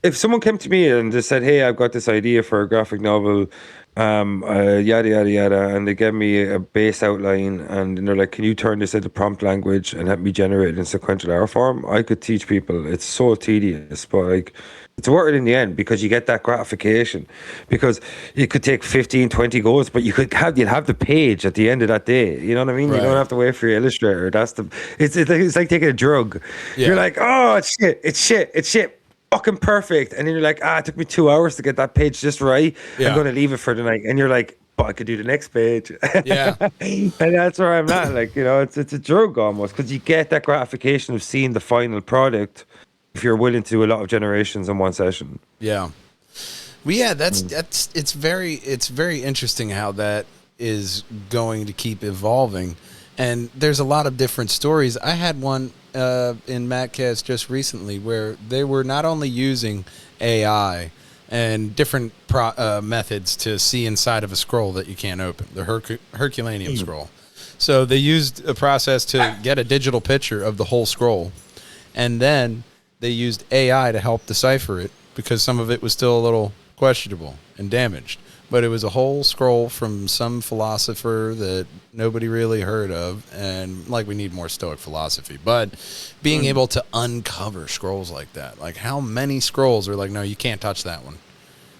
If someone came to me and just said, "Hey, I've got this idea for a graphic novel, yada yada yada," and they gave me a base outline, and they're like, "Can you turn this into prompt language and help me generate it in sequential art form?" I could teach people. It's so tedious, but like, it's worth it in the end, because you get that gratification. Because it could take 15, 20 goes, but you'd have the page at the end of that day. You know what I mean? You don't have to wait for your illustrator. It's like taking a drug. You're like, oh, it's shit. Fucking perfect. And then you're like, it took me 2 hours to get that page just right. I'm going to leave it for the night. And you're like, but I could do the next page. And that's where I'm at. Like, you know, it's a drug almost, because you get that gratification of seeing the final product if you're willing to do a lot of generations in one session. Yeah. Well, yeah, it's very interesting how that is going to keep evolving. And there's a lot of different stories. I had one in Mattcast just recently where they were not only using AI and different methods to see inside of a scroll that you can't open, the Herculaneum scroll. So they used a process to get a digital picture of the whole scroll, and then they used AI to help decipher it, because some of it was still a little questionable and damaged. but it was a whole scroll from some philosopher that nobody really heard of, and like we need more Stoic philosophy. But being able to uncover scrolls like that, like how many scrolls are like, no, you can't touch that one.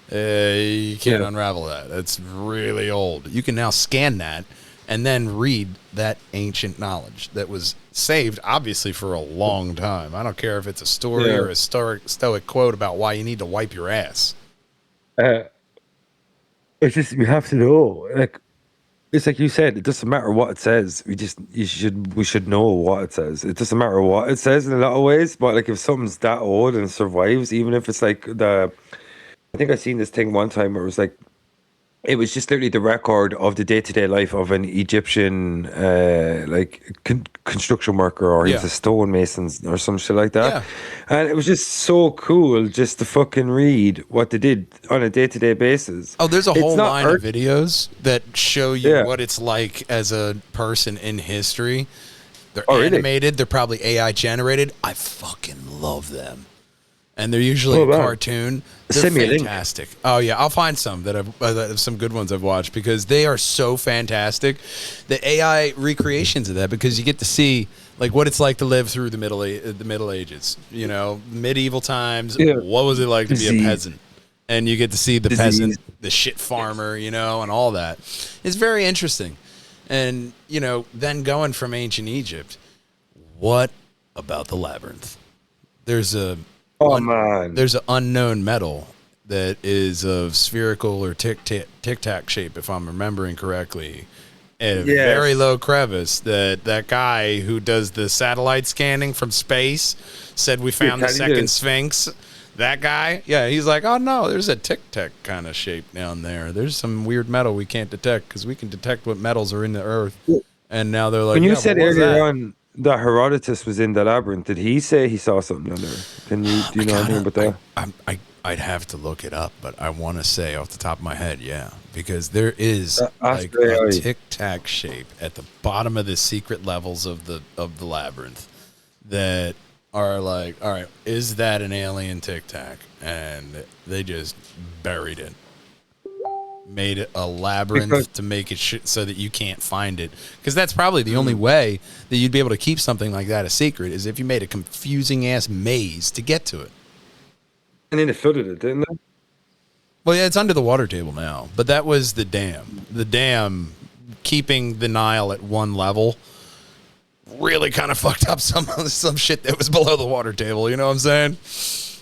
You can't unravel that. It's really old. You can now scan that and then read that ancient knowledge that was saved, obviously, for a long time. I don't care if it's a story or a stoic quote about why you need to wipe your ass. It's just, you have to know. Like, it's like you said, it doesn't matter what it says. We should know what it says. It doesn't matter what it says in a lot of ways, but like if something's that old and survives, even if it's like I think I seen this thing one time where it was like, it was just literally the record of the day-to-day life of an Egyptian construction worker, or he was a stonemason or some shit like that. And it was just so cool just to fucking read what they did on a day-to-day basis. Oh, there's a whole line of videos that show you what it's like as a person in history. They're animated. Really? They're probably AI generated. I fucking love them. And they're usually a cartoon. They're fantastic. Oh yeah, I'll find some that I've some good ones I've watched, because they are so fantastic. The AI recreations of that, because you get to see like what it's like to live through the Middle Ages. You know, medieval times. Yeah. What was it like to be a peasant? And you get to see the peasant, the shit farmer, you know, and all that. It's very interesting. And you know, then going from ancient Egypt, what about the labyrinth? There's an unknown metal that is of spherical or tic-tac shape, if I'm remembering correctly, and a very low crevice that guy who does the satellite scanning from space said we found the second Sphinx. That guy, he's like, oh no, there's a tic-tac kind of shape down there. There's some weird metal we can't detect, because we can detect what metals are in the earth. And now they're like, when you said earlier on that Herodotus was in the labyrinth, did he say he saw something down there? Do you know anything about that? I'd have to look it up, but I want to say off the top of my head, because there is like a tic-tac shape at the bottom of the secret levels of the labyrinth that are like, all right, is that an alien tic-tac? And they just buried it. Made it a labyrinth to make it so that you can't find it, because that's probably the only way that you'd be able to keep something like that a secret, is if you made a confusing ass maze to get to it. And then they flooded it, didn't they? Well, it's under the water table now, but that was the dam keeping the Nile at one level really kind of fucked up some shit that was below the water table, you know what I'm saying?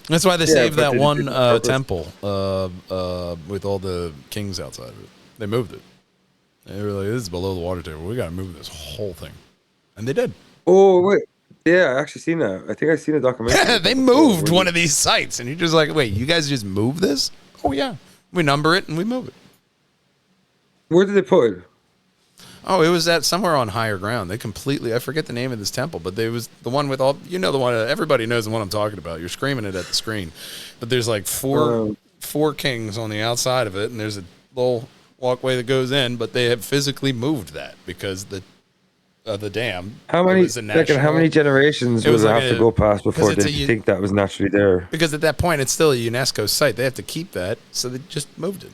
That's why they saved that one temple with all the kings outside of it. They moved it. They were like, this is below the water table. We got to move this whole thing. And they did. Oh, wait. Yeah, I actually seen that. I think I seen a documentary. Yeah, they moved one of these sites. And you're just like, wait, you guys just move this? Oh, yeah. We number it and we move it. Where did they put it? Oh, it was somewhere on higher ground. They I forget the name of this temple, but it was the one with all, the one, everybody knows the one I'm talking about. You're screaming it at the screen. But there's like four kings on the outside of it, and there's a little walkway that goes in, but they have physically moved that because the dam. How many generations would it have to go past before they think that was naturally there? Because at that point, it's still a UNESCO site. They have to keep that, so they just moved it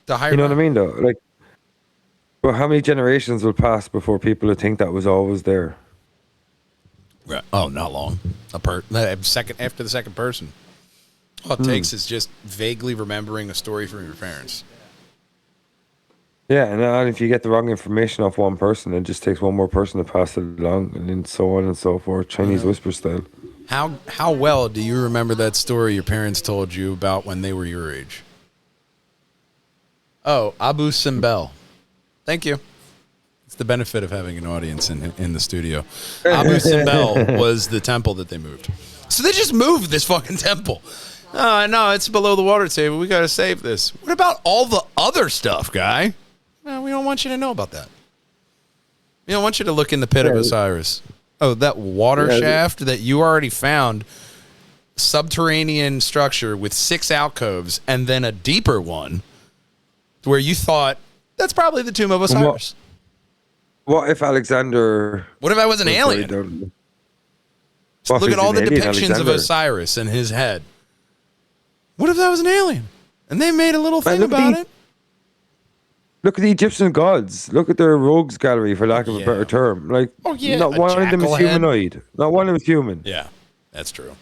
to higher ground. You know what I mean, though? Like, well, how many generations will pass before people would think that was always there? Right. Oh, not long. After the second person. All it takes is just vaguely remembering a story from your parents. Yeah, and if you get the wrong information off one person, it just takes one more person to pass it along, and then so on and so forth, Chinese whisper style. How well do you remember that story your parents told you about when they were your age? Oh, Abu Simbel. Thank you. It's the benefit of having an audience in the studio. Abu Simbel was the temple that they moved. So they just moved this fucking temple. No, it's below the water table. We got to save this. What about all the other stuff, guy? No, we don't want you to know about that. We don't want you to look in the pit of Osiris. Oh, that water shaft that you already found, subterranean structure with 6 alcoves and then a deeper one where you thought, that's probably the tomb of Osiris. What if Alexander... What if I was an alien? Look at all the depictions of Osiris in his head. What if that was an alien? And they made a little thing about it? Look at the Egyptian gods. Look at their rogues gallery, for lack of a better term. Like, not one of them is humanoid. Not one of them is human. Yeah, that's true.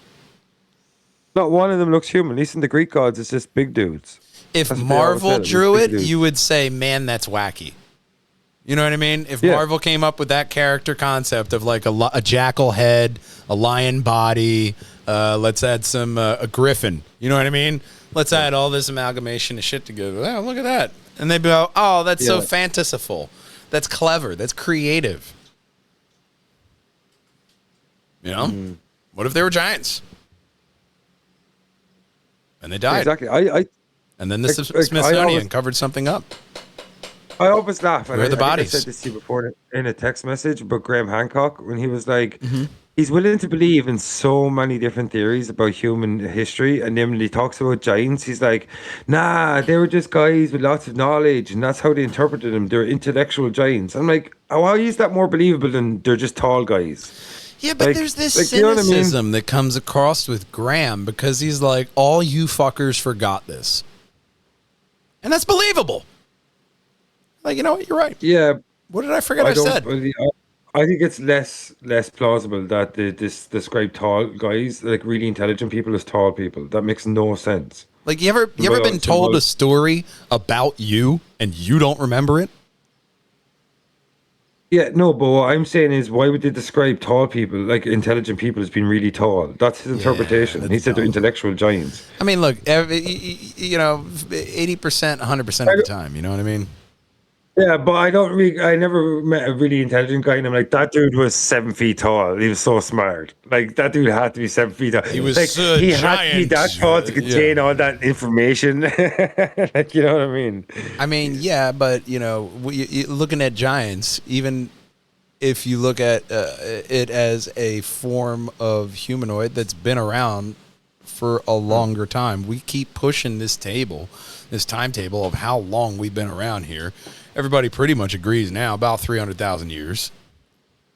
Not one of them looks human. At least in the Greek gods, it's just big dudes. If Marvel drew it, you would say, man, that's wacky. You know what I mean? If Marvel came up with that character concept of like a jackal head, a lion body, let's add some a griffin. You know what I mean? Let's add all this amalgamation of shit together. Oh, look at that. And they'd go, oh, that's so fantastical. That's clever. That's creative. You know? What if they were giants? And they died. Exactly. And then the Smithsonian covered something up. I always laugh. Where are the bodies? I said this to you before in a text message about Graham Hancock when he was like, he's willing to believe in so many different theories about human history. And then when he talks about giants, he's like, nah, they were just guys with lots of knowledge. And that's how they interpreted them. They're intellectual giants. I'm like, why is that more believable than they're just tall guys? Yeah, but there's this cynicism that comes across with Graham because he's like, all you fuckers forgot this. And that's believable. Like, you know what? You're right. Yeah. What did I forget I said? I think it's less plausible that they describe tall guys, like really intelligent people, as tall people. That makes no sense. Like, you ever been told a story about you and you don't remember it? Yeah, no, but what I'm saying is, why would they describe tall people, like intelligent people, as being really tall? That's his interpretation. He said they're intellectual giants. I mean, look, 80%, 100% of the time, you know what I mean? Yeah, but I never met a really intelligent guy, and I'm like, that dude was 7 feet tall. He was so smart. Like, that dude had to be 7 feet tall. He was like, he giant. had to be that tall to contain all that information. Like, you know what I mean? I mean, yeah, but, you know, looking at giants, even if you look at it as a form of humanoid that's been around for a longer time, we keep pushing this timetable of how long we've been around here. Everybody pretty much agrees now, about 300,000 years.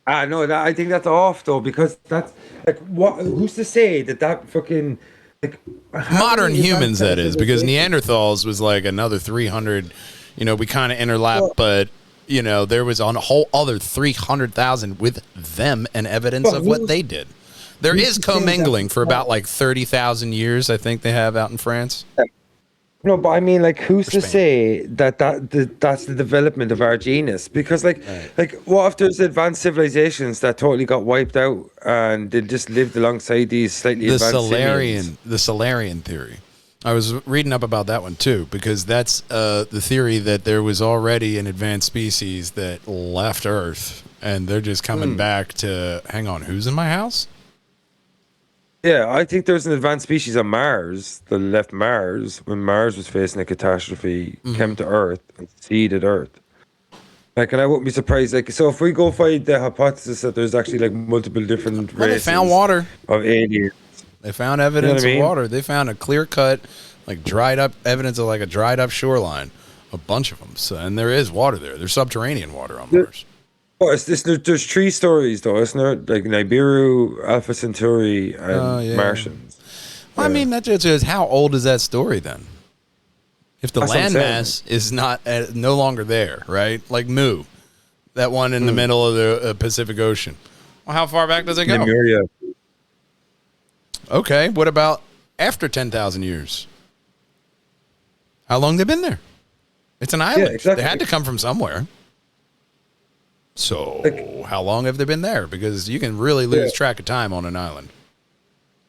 No, I think that's off though, because that's like, who's to say that fucking like modern humans, that is, because Neanderthals was like another 300. You know, we kind of interlap, but you know, there was on a whole other 300,000 with them and evidence of what they did. There is commingling for about like 30,000 years. I think they have out in France. No, but I mean, like, who's to say that's the development of our genus? Because, like, what if there's advanced civilizations that totally got wiped out and they just lived alongside these slightly advanced simians? The Solarian theory. I was reading up about that one too, because that's the theory that there was already an advanced species that left Earth and they're just coming back to. Hang on, who's in my house? Yeah, I think there's an advanced species on Mars that left Mars when Mars was facing a catastrophe, came to Earth and seeded Earth. Like, and I wouldn't be surprised. Like, so if we go find the hypothesis that there's actually like multiple different races, they found water of aliens. They found evidence of water. They found a clear cut, like dried up evidence of like a dried up shoreline, a bunch of them. So, and there is water there. There's subterranean water on Mars. Oh, there's 3 stories though, isn't there? Like Nibiru, Alpha Centauri, and Martians. Well, I mean, that just is, how old is that story then? If the landmass is no longer there, right? Like Mu, that one in the middle of the Pacific Ocean. Well, how far back does it go? Lemuria. Okay, what about after 10,000 years? How long they been there? It's an island. Yeah, exactly. They had to come from somewhere. So, how long have they been there? Because you can really lose track of time on an island.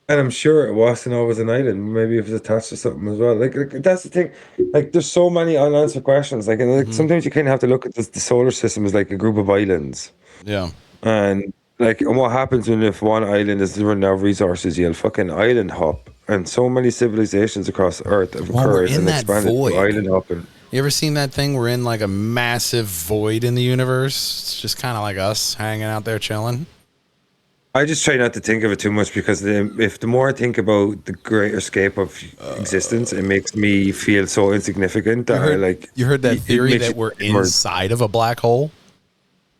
And I'm sure it wasn't always an island. Maybe it was attached to something as well. Like that's the thing. Like, there's so many unanswered questions. Like, and like sometimes you kind of have to look at the solar system as like a group of islands. Yeah. And like, and what happens if one island is running out of resources? You'll fucking island hop. And so many civilizations across Earth have occurred and expanded to island hopping. You ever seen that thing? We're in like a massive void in the universe. It's just kind of like us hanging out there chilling. I just try not to think of it too much, because the more I think about the greater scape of existence, it makes me feel so insignificant that you heard that theory that we're inside of a black hole?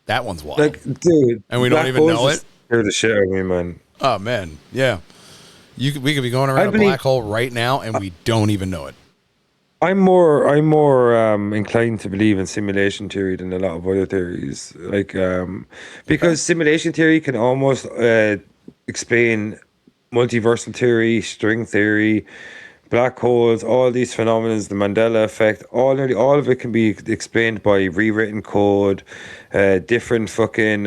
That one's wild. Like, dude, and we don't even know it? Scare the shit out of me, man. Oh, man. Yeah. We could be going around a black hole right now and we don't even know it. I'm more inclined to believe in simulation theory than a lot of other theories. Like, because simulation theory can almost explain multiversal theory, string theory, black holes, all these phenomena, the Mandela effect, nearly all of it can be explained by rewritten code, different fucking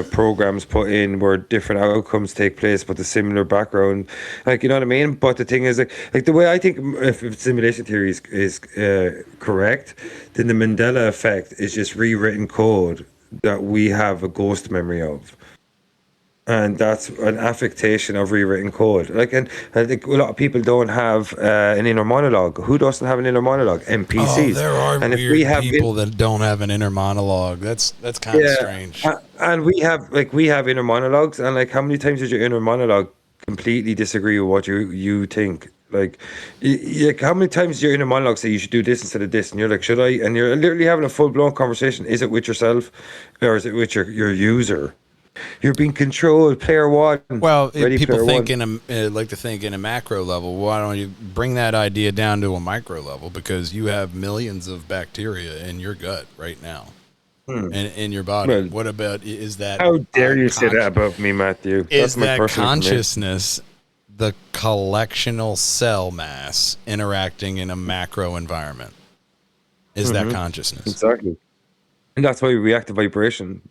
programs put in where different outcomes take place, but the similar background. Like, you know what I mean? But the thing is, like the way I think, if simulation theory is correct, then the Mandela effect is just rewritten code that we have a ghost memory of. And that's an affectation of rewritten code. Like, and I think a lot of people don't have an inner monologue. Who doesn't have an inner monologue? NPCs. Oh, there are and weird if we have people that don't have an inner monologue. That's kind of strange. And we have inner monologues, and like, how many times did your inner monologue completely disagree with what you think? Like, like, how many times did your inner monologue say you should do this instead of this, and you're like, should I? And you're literally having a full blown conversation. Is it with yourself, or is it with your user? You're being controlled, player one. Well, if people think like to think in a macro level. Why don't you bring that idea down to a micro level? Because you have millions of bacteria in your gut right now, and in your body. Well, what about is that? How dare you say that about me, Matthew? Is That's my that personal consciousness the collectional cell mass interacting in a macro environment? Is that consciousness? Exactly. And that's why we react to vibration.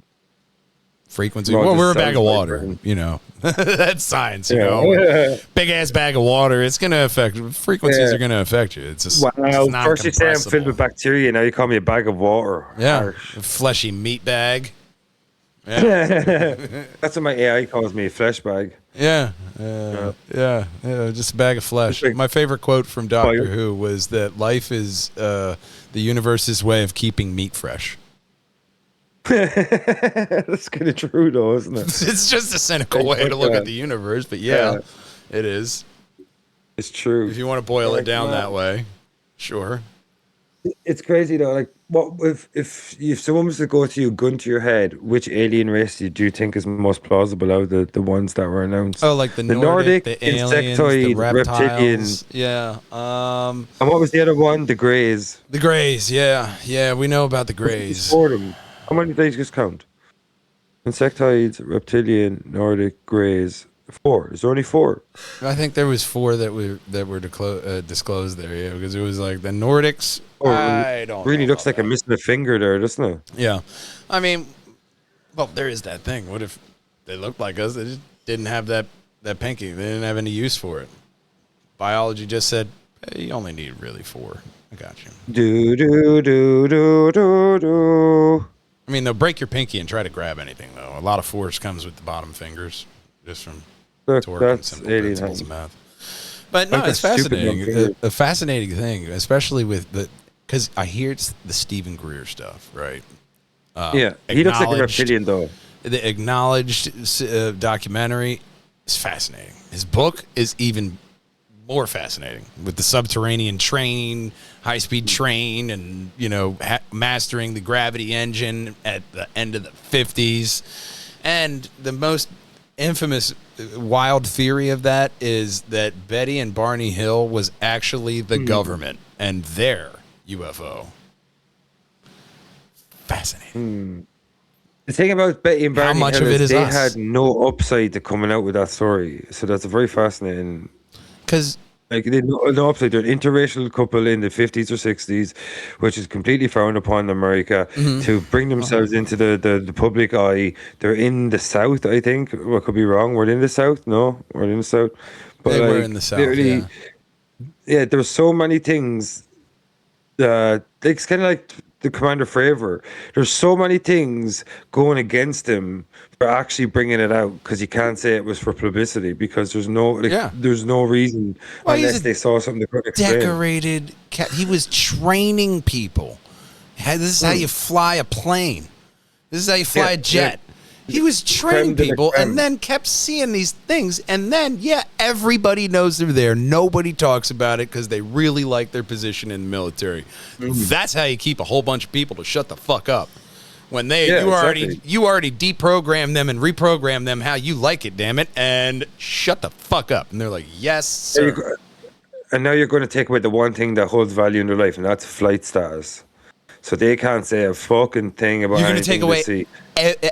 Frequency. Well, we're a bag of water, you know. That's science, you know. Big ass bag of water. It's going to affect frequencies. Are going to affect you. It's just wow. First you say I'm filled with bacteria. Now you call me a bag of water. Yeah, a fleshy meat bag. Yeah. That's what my AI calls me, flesh bag. Yeah. Just a bag of flesh. My favorite quote from Doctor Who was that life is the universe's way of keeping meat fresh. That's kind of true, though, isn't it? It's just a cynical way to look at the universe, but yeah, it is. It's true. If you want to boil it down that way, sure. It's crazy though. Like, what if someone was to go to you, gun to your head, which alien race do you think is most plausible out of the ones that were announced? Oh, like the Nordic, the aliens, insectoid, the reptilians. reptilian. Yeah. And what was the other one? The Greys. The Greys. Yeah. We know about the Greys. Four of them. How many did you just count? Insectoids, reptilian, Nordic, Greys. 4. Is there only 4? I think there was 4 that were disclosed there. Yeah, because it was like the Nordics. I don't. Really know looks like I'm missing a finger there, doesn't it? Yeah, I mean, well, there is that thing. What if they looked like us? They just didn't have that pinky. They didn't have any use for it. Biology just said, hey, you only need really 4. I got you. Do do do do do do. I mean, they'll break your pinky and try to grab anything, though. A lot of force comes with the bottom fingers, just from torque and simple principles of math. But no, it's fascinating. A fascinating thing, especially with because I hear it's the Stephen Greer stuff, right? Yeah, he looks like a reptilian, though. The acknowledged documentary is fascinating. His book is even more fascinating with the subterranean train, high-speed train, and mastering the gravity engine at the end of the 50s. And the most infamous wild theory of that is that Betty and Barney Hill was actually the government and their UFO. Fascinating. The thing about Betty and Barney much Hill of it is they us? had no upside to coming out with that story. So that's a very fascinating. Because like, they no upside. They're an interracial couple in the 50s or 60s, which is completely frowned upon in America, to bring themselves into the public eye. They're in the South, I think. Well, I could be wrong. We're in the South? No, we're in the South. But they were in the South, yeah, there's so many things. It's kind of like the Commander Fravor. There's so many things going against him for actually bringing it out, because you can't say it was for publicity, because there's no reason unless they saw something that could explain. Decorated he was training people. This is how you fly a plane. This is how you fly a jet. He was training people and then kept seeing these things. And then, everybody knows they're there. Nobody talks about it because they really like their position in the military. That's how you keep a whole bunch of people to shut the fuck up. When you already deprogram them and reprogram them how you like it, damn it, and shut the fuck up. And they're like, yes, sir. And now you're going to take away the one thing that holds value in their life, and that's flight status. So they can't say a fucking thing about. You're going to take away see.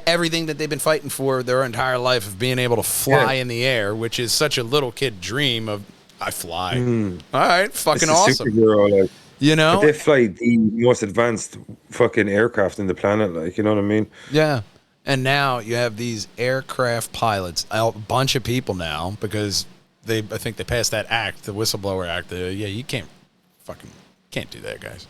Everything that they've been fighting for their entire life of being able to fly in the air, which is such a little kid dream of, I fly. All right, fucking awesome. Superhero, like, you know? But they fly the most advanced fucking aircraft in the planet, like, you know what I mean? Yeah. And now you have these aircraft pilots, a bunch of people now, because I think they passed that act, the Whistleblower Act. You can't do that, guys.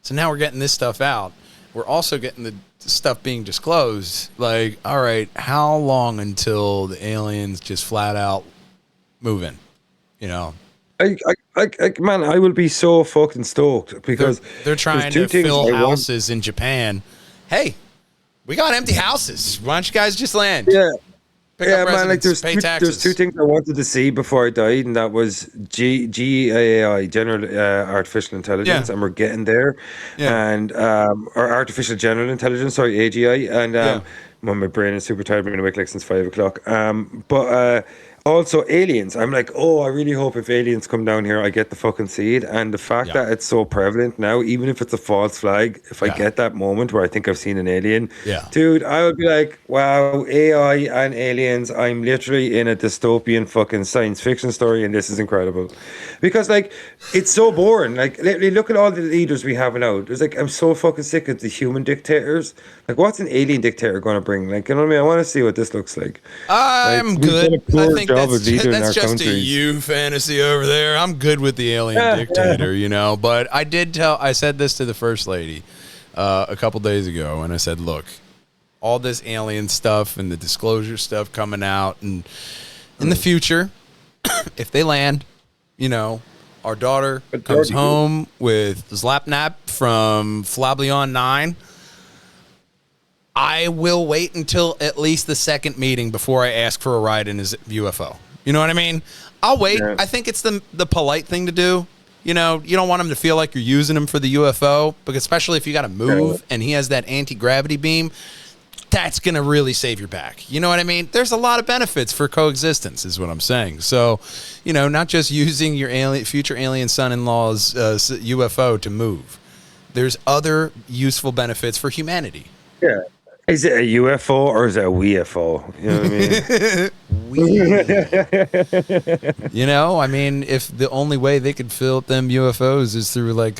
So now we're getting this stuff out. We're also getting the stuff being disclosed. Like, all right, how long until the aliens just flat out move in? You know? Man, I will be so fucking stoked because they're trying to fill houses in Japan. Hey, we got empty houses. Why don't you guys just land? Yeah. Pick up man, like residence, pay taxes. there's two things I wanted to see before I died, and that was GAI, General Artificial Intelligence, and we're getting there. And or Artificial General Intelligence, sorry, AGI. And well, my brain is super tired. I've been awake like since 5 o'clock. But also aliens. I'm like, oh, I really hope if aliens come down here, I get the fucking seed. And the fact that it's so prevalent now, even if it's a false flag, if I get that moment where I think I've seen an alien, dude, I would be like, wow, AI and aliens, I'm literally in a dystopian fucking science fiction story, and this is incredible. Because, like, it's so boring. Like, literally, look at all the leaders we have now. There's like, I'm so fucking sick of the human dictators. Like, what's an alien dictator going to bring? Like, you know what I mean? I want to see what this looks like. I'm good. I think that's just countries. a you fantasy over there. I'm good with the alien dictator, you know. But I said this to the First Lady a couple days ago, and I said, look, all this alien stuff and the disclosure stuff coming out, and in the future, if they land, you know, our daughter comes home with Slapnap from Flablion 9. I will wait until at least the second meeting before I ask for a ride in his UFO. You know what I mean? I'll wait. Yeah. I think it's the polite thing to do. You know, you don't want him to feel like you're using him for the UFO, but especially if you got to move and he has that anti-gravity beam, that's going to really save your back. You know what I mean? There's a lot of benefits for coexistence is what I'm saying. So, you know, not just using your future alien son-in-law's UFO to move. There's other useful benefits for humanity. Yeah. Is it a UFO or is it a WeFO? You know what I mean? You know, I mean, if the only way they could fill them UFOs is through like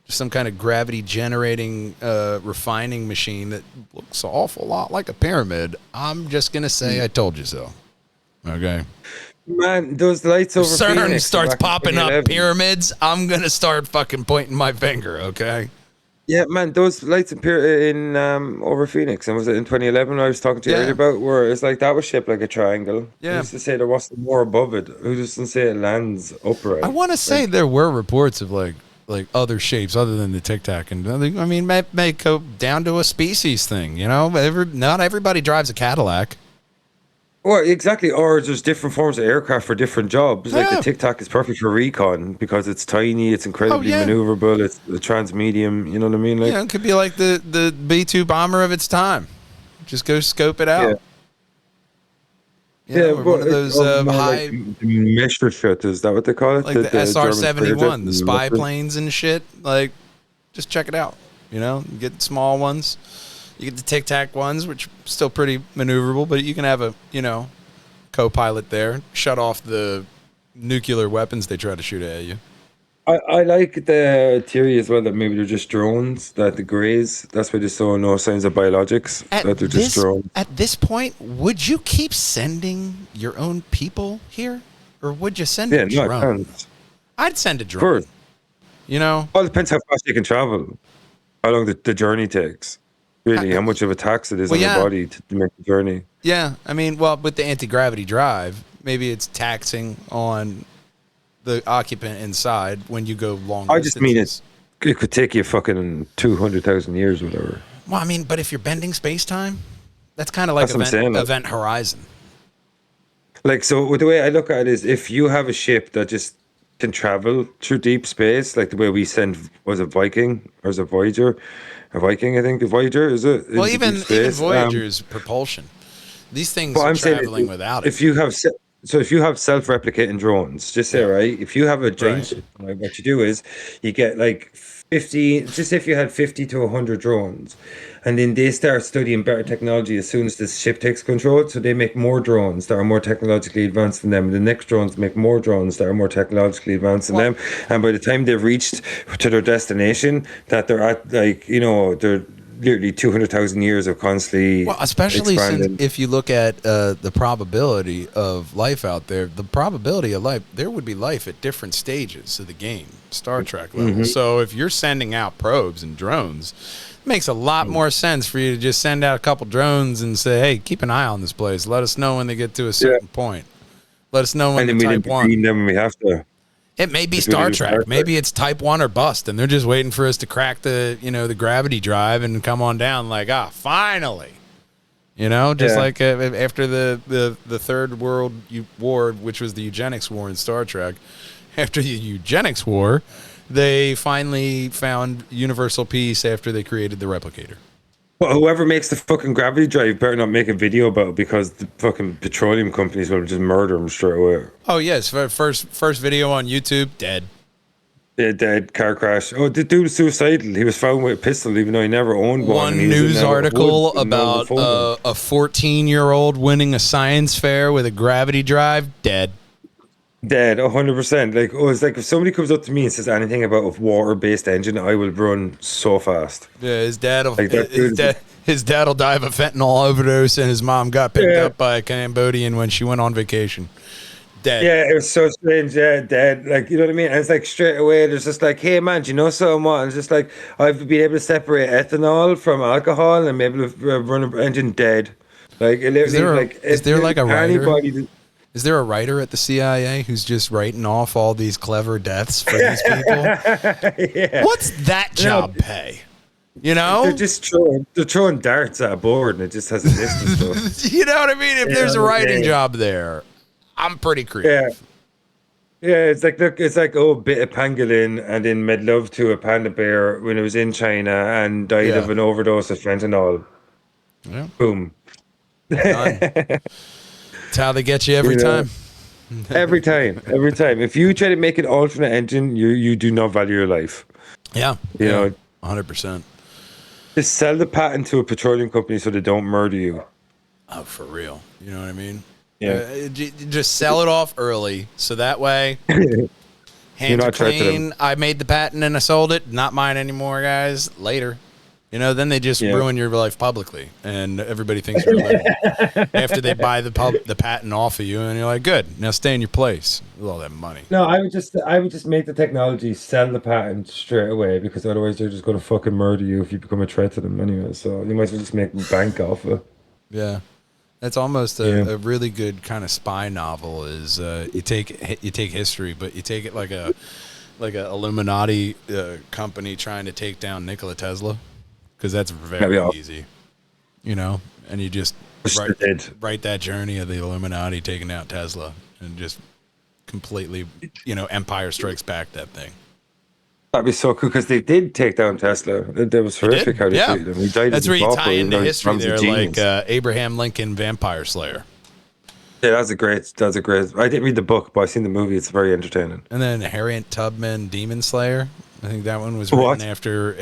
some kind of gravity generating refining machine that looks an awful lot like a pyramid, I'm just gonna say I told you so. Okay. Man, those lights over CERN Phoenix starts popping up pyramids, I'm gonna start fucking pointing my finger. Okay. Yeah, man, those lights in over Phoenix, and was it in 2011 I was talking to you earlier about, where it's like that was shaped like a triangle. Yeah. Who used to say there wasn't more above it? Who just didn't say it lands upright? I want to say there were reports of like other shapes other than the Tic Tac, and I mean, may go down to a species thing. You know, not everybody drives a Cadillac. Well, exactly. Or there's different forms of aircraft for different jobs. Like the Tic Tac is perfect for recon because it's tiny, it's incredibly maneuverable, it's a transmedium. You know what I mean? Like, it could be like the B-2 bomber of its time. Just go scope it out. But one of those high like measure shit. Is that what they call it? Like the SR-71, the spy planes and shit. Like, just check it out. You know, you get small ones. You get the Tic Tac ones, which are still pretty maneuverable, but you can have a, co-pilot there, shut off the nuclear weapons they try to shoot at you. I like the theory as well that maybe they're just drones, that the Greys, that's why they saw no signs of biologics, that they're just drones. At this point, would you keep sending your own people here? Or would you send a drone? I'd send a drone. First. Well, it depends how fast you can travel, how long the journey takes. Really, how much of a tax it is on your body to make the journey. Yeah, I mean, with the anti-gravity drive, maybe it's taxing on the occupant inside when you go long distances. I just mean it could take you fucking 200,000 years or whatever. Well, I mean, but if you're bending space-time, that's kind of like event horizon. Like, so the way I look at it is if you have a ship that just can travel through deep space, like the way we send, was it Viking or is it Voyager? A Viking, I think. A Voyager, is it? Well, even Voyager's propulsion. These things are traveling without it. If you have So if you have self-replicating drones, just say, right, if you have a giant ship, right, what you do is you get like 50, just if you had 50 to 100 drones, and then they start studying better technology as soon as this ship takes control. So they make more drones that are more technologically advanced than them. And the next drones make more drones that are more technologically advanced than them. And by the time they've reached to their destination, that they're at like, they're literally 200,000 years of constantly especially expanding. since if you look at the probability of life out there, the probability of life, there would be life at different stages of the game, Star Trek level. So if you're sending out probes and drones, it makes a lot more sense for you to just send out a couple drones and say, hey, keep an eye on this place. Let us know when they get to a certain point. Let us know when And the then we Type 1. intervene them when we have to. It may be That's what Star it is, Star Trek. Trek. Maybe it's Type 1 or bust, and they're just waiting for us to crack the, the gravity drive and come on down like, finally. Just Yeah. like after the Third World War, which was the eugenics war in Star Trek, after the eugenics war, they finally found universal peace after they created the replicator. Well, whoever makes the fucking gravity drive better not make a video about it because the fucking petroleum companies will just murder them straight away. Oh, yes. First video on YouTube, dead. Yeah, dead, car crash. Oh, the dude was suicidal. He was found with a pistol even though he never owned one. One and he was in news there with a article hood and no about phone. a 14-year-old winning a science fair with a gravity drive, dead. Dead, 100%. Like, it's like if somebody comes up to me and says anything about a water-based engine, I will run so fast. Yeah, his dad will Like that dude- his dad'll die of a fentanyl overdose, and his mom got picked Yeah. up by a Cambodian when she went on vacation. Dead. Yeah, it was so strange. Yeah, dead. Like, you know what I mean? And it's like straight away, there's just like, hey, man, do you know something? What? And it's just like, I've been able to separate ethanol from alcohol and I'm able to run an engine dead. Like, it literally, is there like a writer? anybody that- Is there a writer at the CIA who's just writing off all these clever deaths for these people? Yeah. What's that job pay? They're just throwing darts at a board and it just has a list of stuff. You know what I mean? If there's a writing job there, I'm pretty creative. Yeah, it's like, look, it's like, oh, bit of pangolin and then made love to a panda bear when it was in China and died of an overdose of fentanyl. Yeah. Boom. Done. That's how they get you every time. Every time. If you try to make an alternate engine, you do not value your life. Yeah. You know, 100%. just sell the patent to a petroleum company so they don't murder you. Oh, for real. You know what I mean? Yeah. Just sell it off early, so that way hands are not threatening clean. I made the patent and I sold it. Not mine anymore, guys. Later. Then they just ruin your life publicly, and everybody thinks you're living. After they buy the patent off of you, and you're like, good, now stay in your place with all that money. No, I would just make the technology, sell the patent straight away because otherwise they're just going to fucking murder you if you become a threat to them anyway. So you might as well just make bank off it. Yeah. That's almost a really good kind of spy novel. Is you take history, but you take it like a Illuminati company trying to take down Nikola Tesla, because that's very easy, And you just write that journey of the Illuminati taking out Tesla and just completely, Empire Strikes Back that thing. That'd be so cool because they did take down Tesla. That was horrific how they treated him. He died. That's where you tie into He history was a there, genius. like Abraham Lincoln, Vampire Slayer. Yeah, that's a great. I didn't read the book, but I've seen the movie. It's very entertaining. And then Harriet Tubman, Demon Slayer. I think that one was written after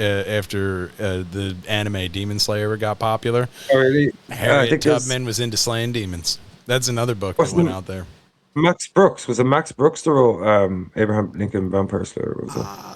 the anime Demon Slayer got popular. Oh, really? Harriet Tubman was into slaying demons. That's another book that went out there. Max Brooks. Was it Max Brooks that wrote Abraham Lincoln Vampire Slayer?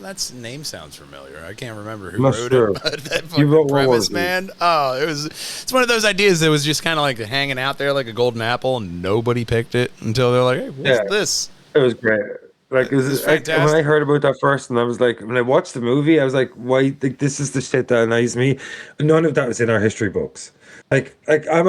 That name sounds familiar. I can't remember who I'm not wrote sure. it. But that fucking wrote premise, Wars, man. Oh, it's one of those ideas that was just kind of like hanging out there like a golden apple, and nobody picked it until they're like, "Hey, what's this?" It was great. Like it was like, when I heard about that first, and I was like, when I watched the movie, I was like, "Why? Like, this is the shit that annoys me." None of that was in our history books. Like I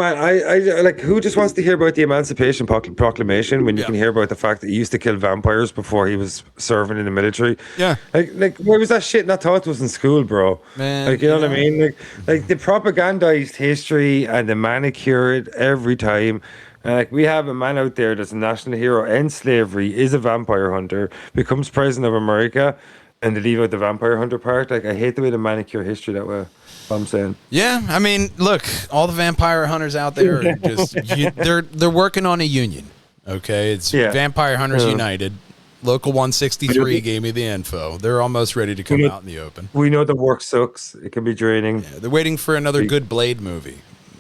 like, who just wants to hear about the Emancipation Proclamation when you can hear about the fact that he used to kill vampires before he was serving in the military? Yeah. Like where was that shit not taught to us in school, bro? Man, like, you know what I mean? Like they propagandized history and they manicure it every time. And like, we have a man out there that's a national hero, ends slavery, is a vampire hunter, becomes president of America, and they leave out the vampire hunter part. Like, I hate the way they manicure history that way. I'm saying. Yeah, I mean, look, all the vampire hunters out there are just they're working on a union. Okay, it's Vampire Hunters United. Local 163 gave me the info. They're almost ready to come out in the open. We know the work sucks. It can be draining. Yeah, they're waiting for another good Blade movie.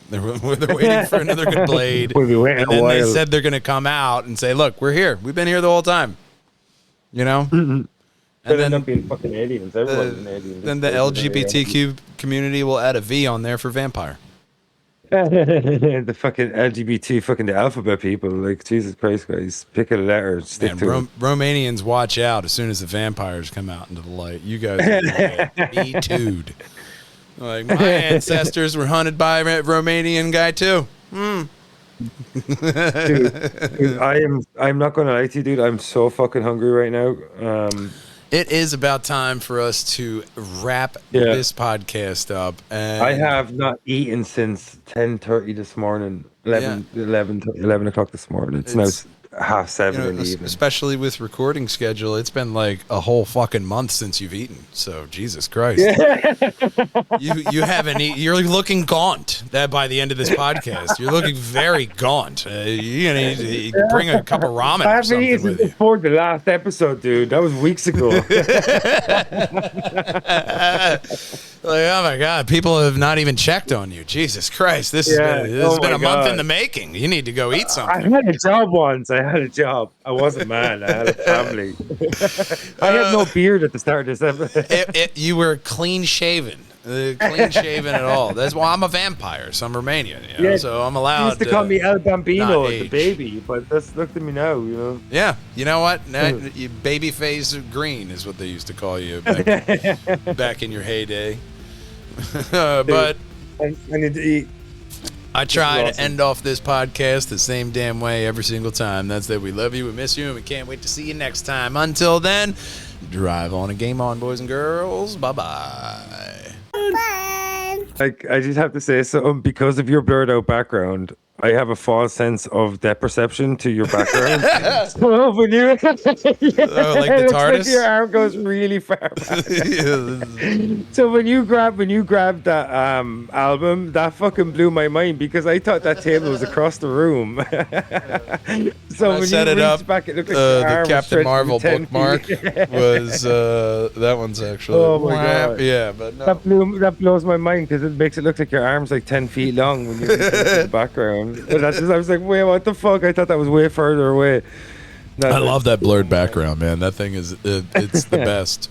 They're waiting for another good Blade. We'll be waiting and then a while. they said they're going to come out and say, look, we're here. We've been here the whole time. You know? And then then, end up being fucking aliens. Everyone's an alien. then the LGBTQ community will add a V on there for vampire. The fucking LGBT, fucking the alphabet people. Like, Jesus Christ, guys. Pick a letter and stick to it. Romanians, watch out as soon as the vampires come out into the light. You guys are going to get Me Too'd. Like, my ancestors were hunted by a Romanian guy, too. Dude, I'm not going to lie to you, dude. I'm so fucking hungry right now. It is about time for us to wrap this podcast up. And I have not eaten since 10:30 this morning. 11 o'clock this morning. It's now 6:30 in the evening. Especially with recording schedule, it's been like a whole fucking month since you've eaten. So Jesus Christ, you haven't eaten. You're looking gaunt. That by the end of this podcast, you're looking very gaunt. You need to bring a cup of ramen. I or haven't something eaten with you. before the last episode, dude. That was weeks ago. Like, oh my God, people have not even checked on you. Jesus Christ, this has been a month in the making. You need to go eat something. I had a job once. I was a man. I had a family. I had no beard at the start of this episode. You were clean shaven. Clean shaven at all. That's why I'm a vampire, so I'm Romanian, you know, so I'm allowed. You used to call me El Bambino, age. the baby, but just look at me now, you know. Yeah, you know what? Babyface Green is what they used to call you back in your heyday. But I need to eat. I try to end off this podcast the same damn way every single time. That's that we love you, we miss you, and we can't wait to see you next time. Until then, drive on and game on, boys and girls. Bye-bye. Bye. I just have to say something. Because of your blurred out background, I have a false sense of depth perception to your background. So when you like the TARDIS? like your arm goes really far back. So when you grabbed that album, that fucking blew my mind because I thought that table was across the room. So I when set you it reached up, back, it looked like your arm the was Captain stretched Marvel 10 bookmark feet. was that one's actually. Oh my God. Yeah, but no. That blows my mind because it makes it look like your arm's like 10 feet long when you reach into the background. But that's just, I was like, wait, what the fuck? I thought that was way further away. I love that blurred background, man. That thing is it's the best.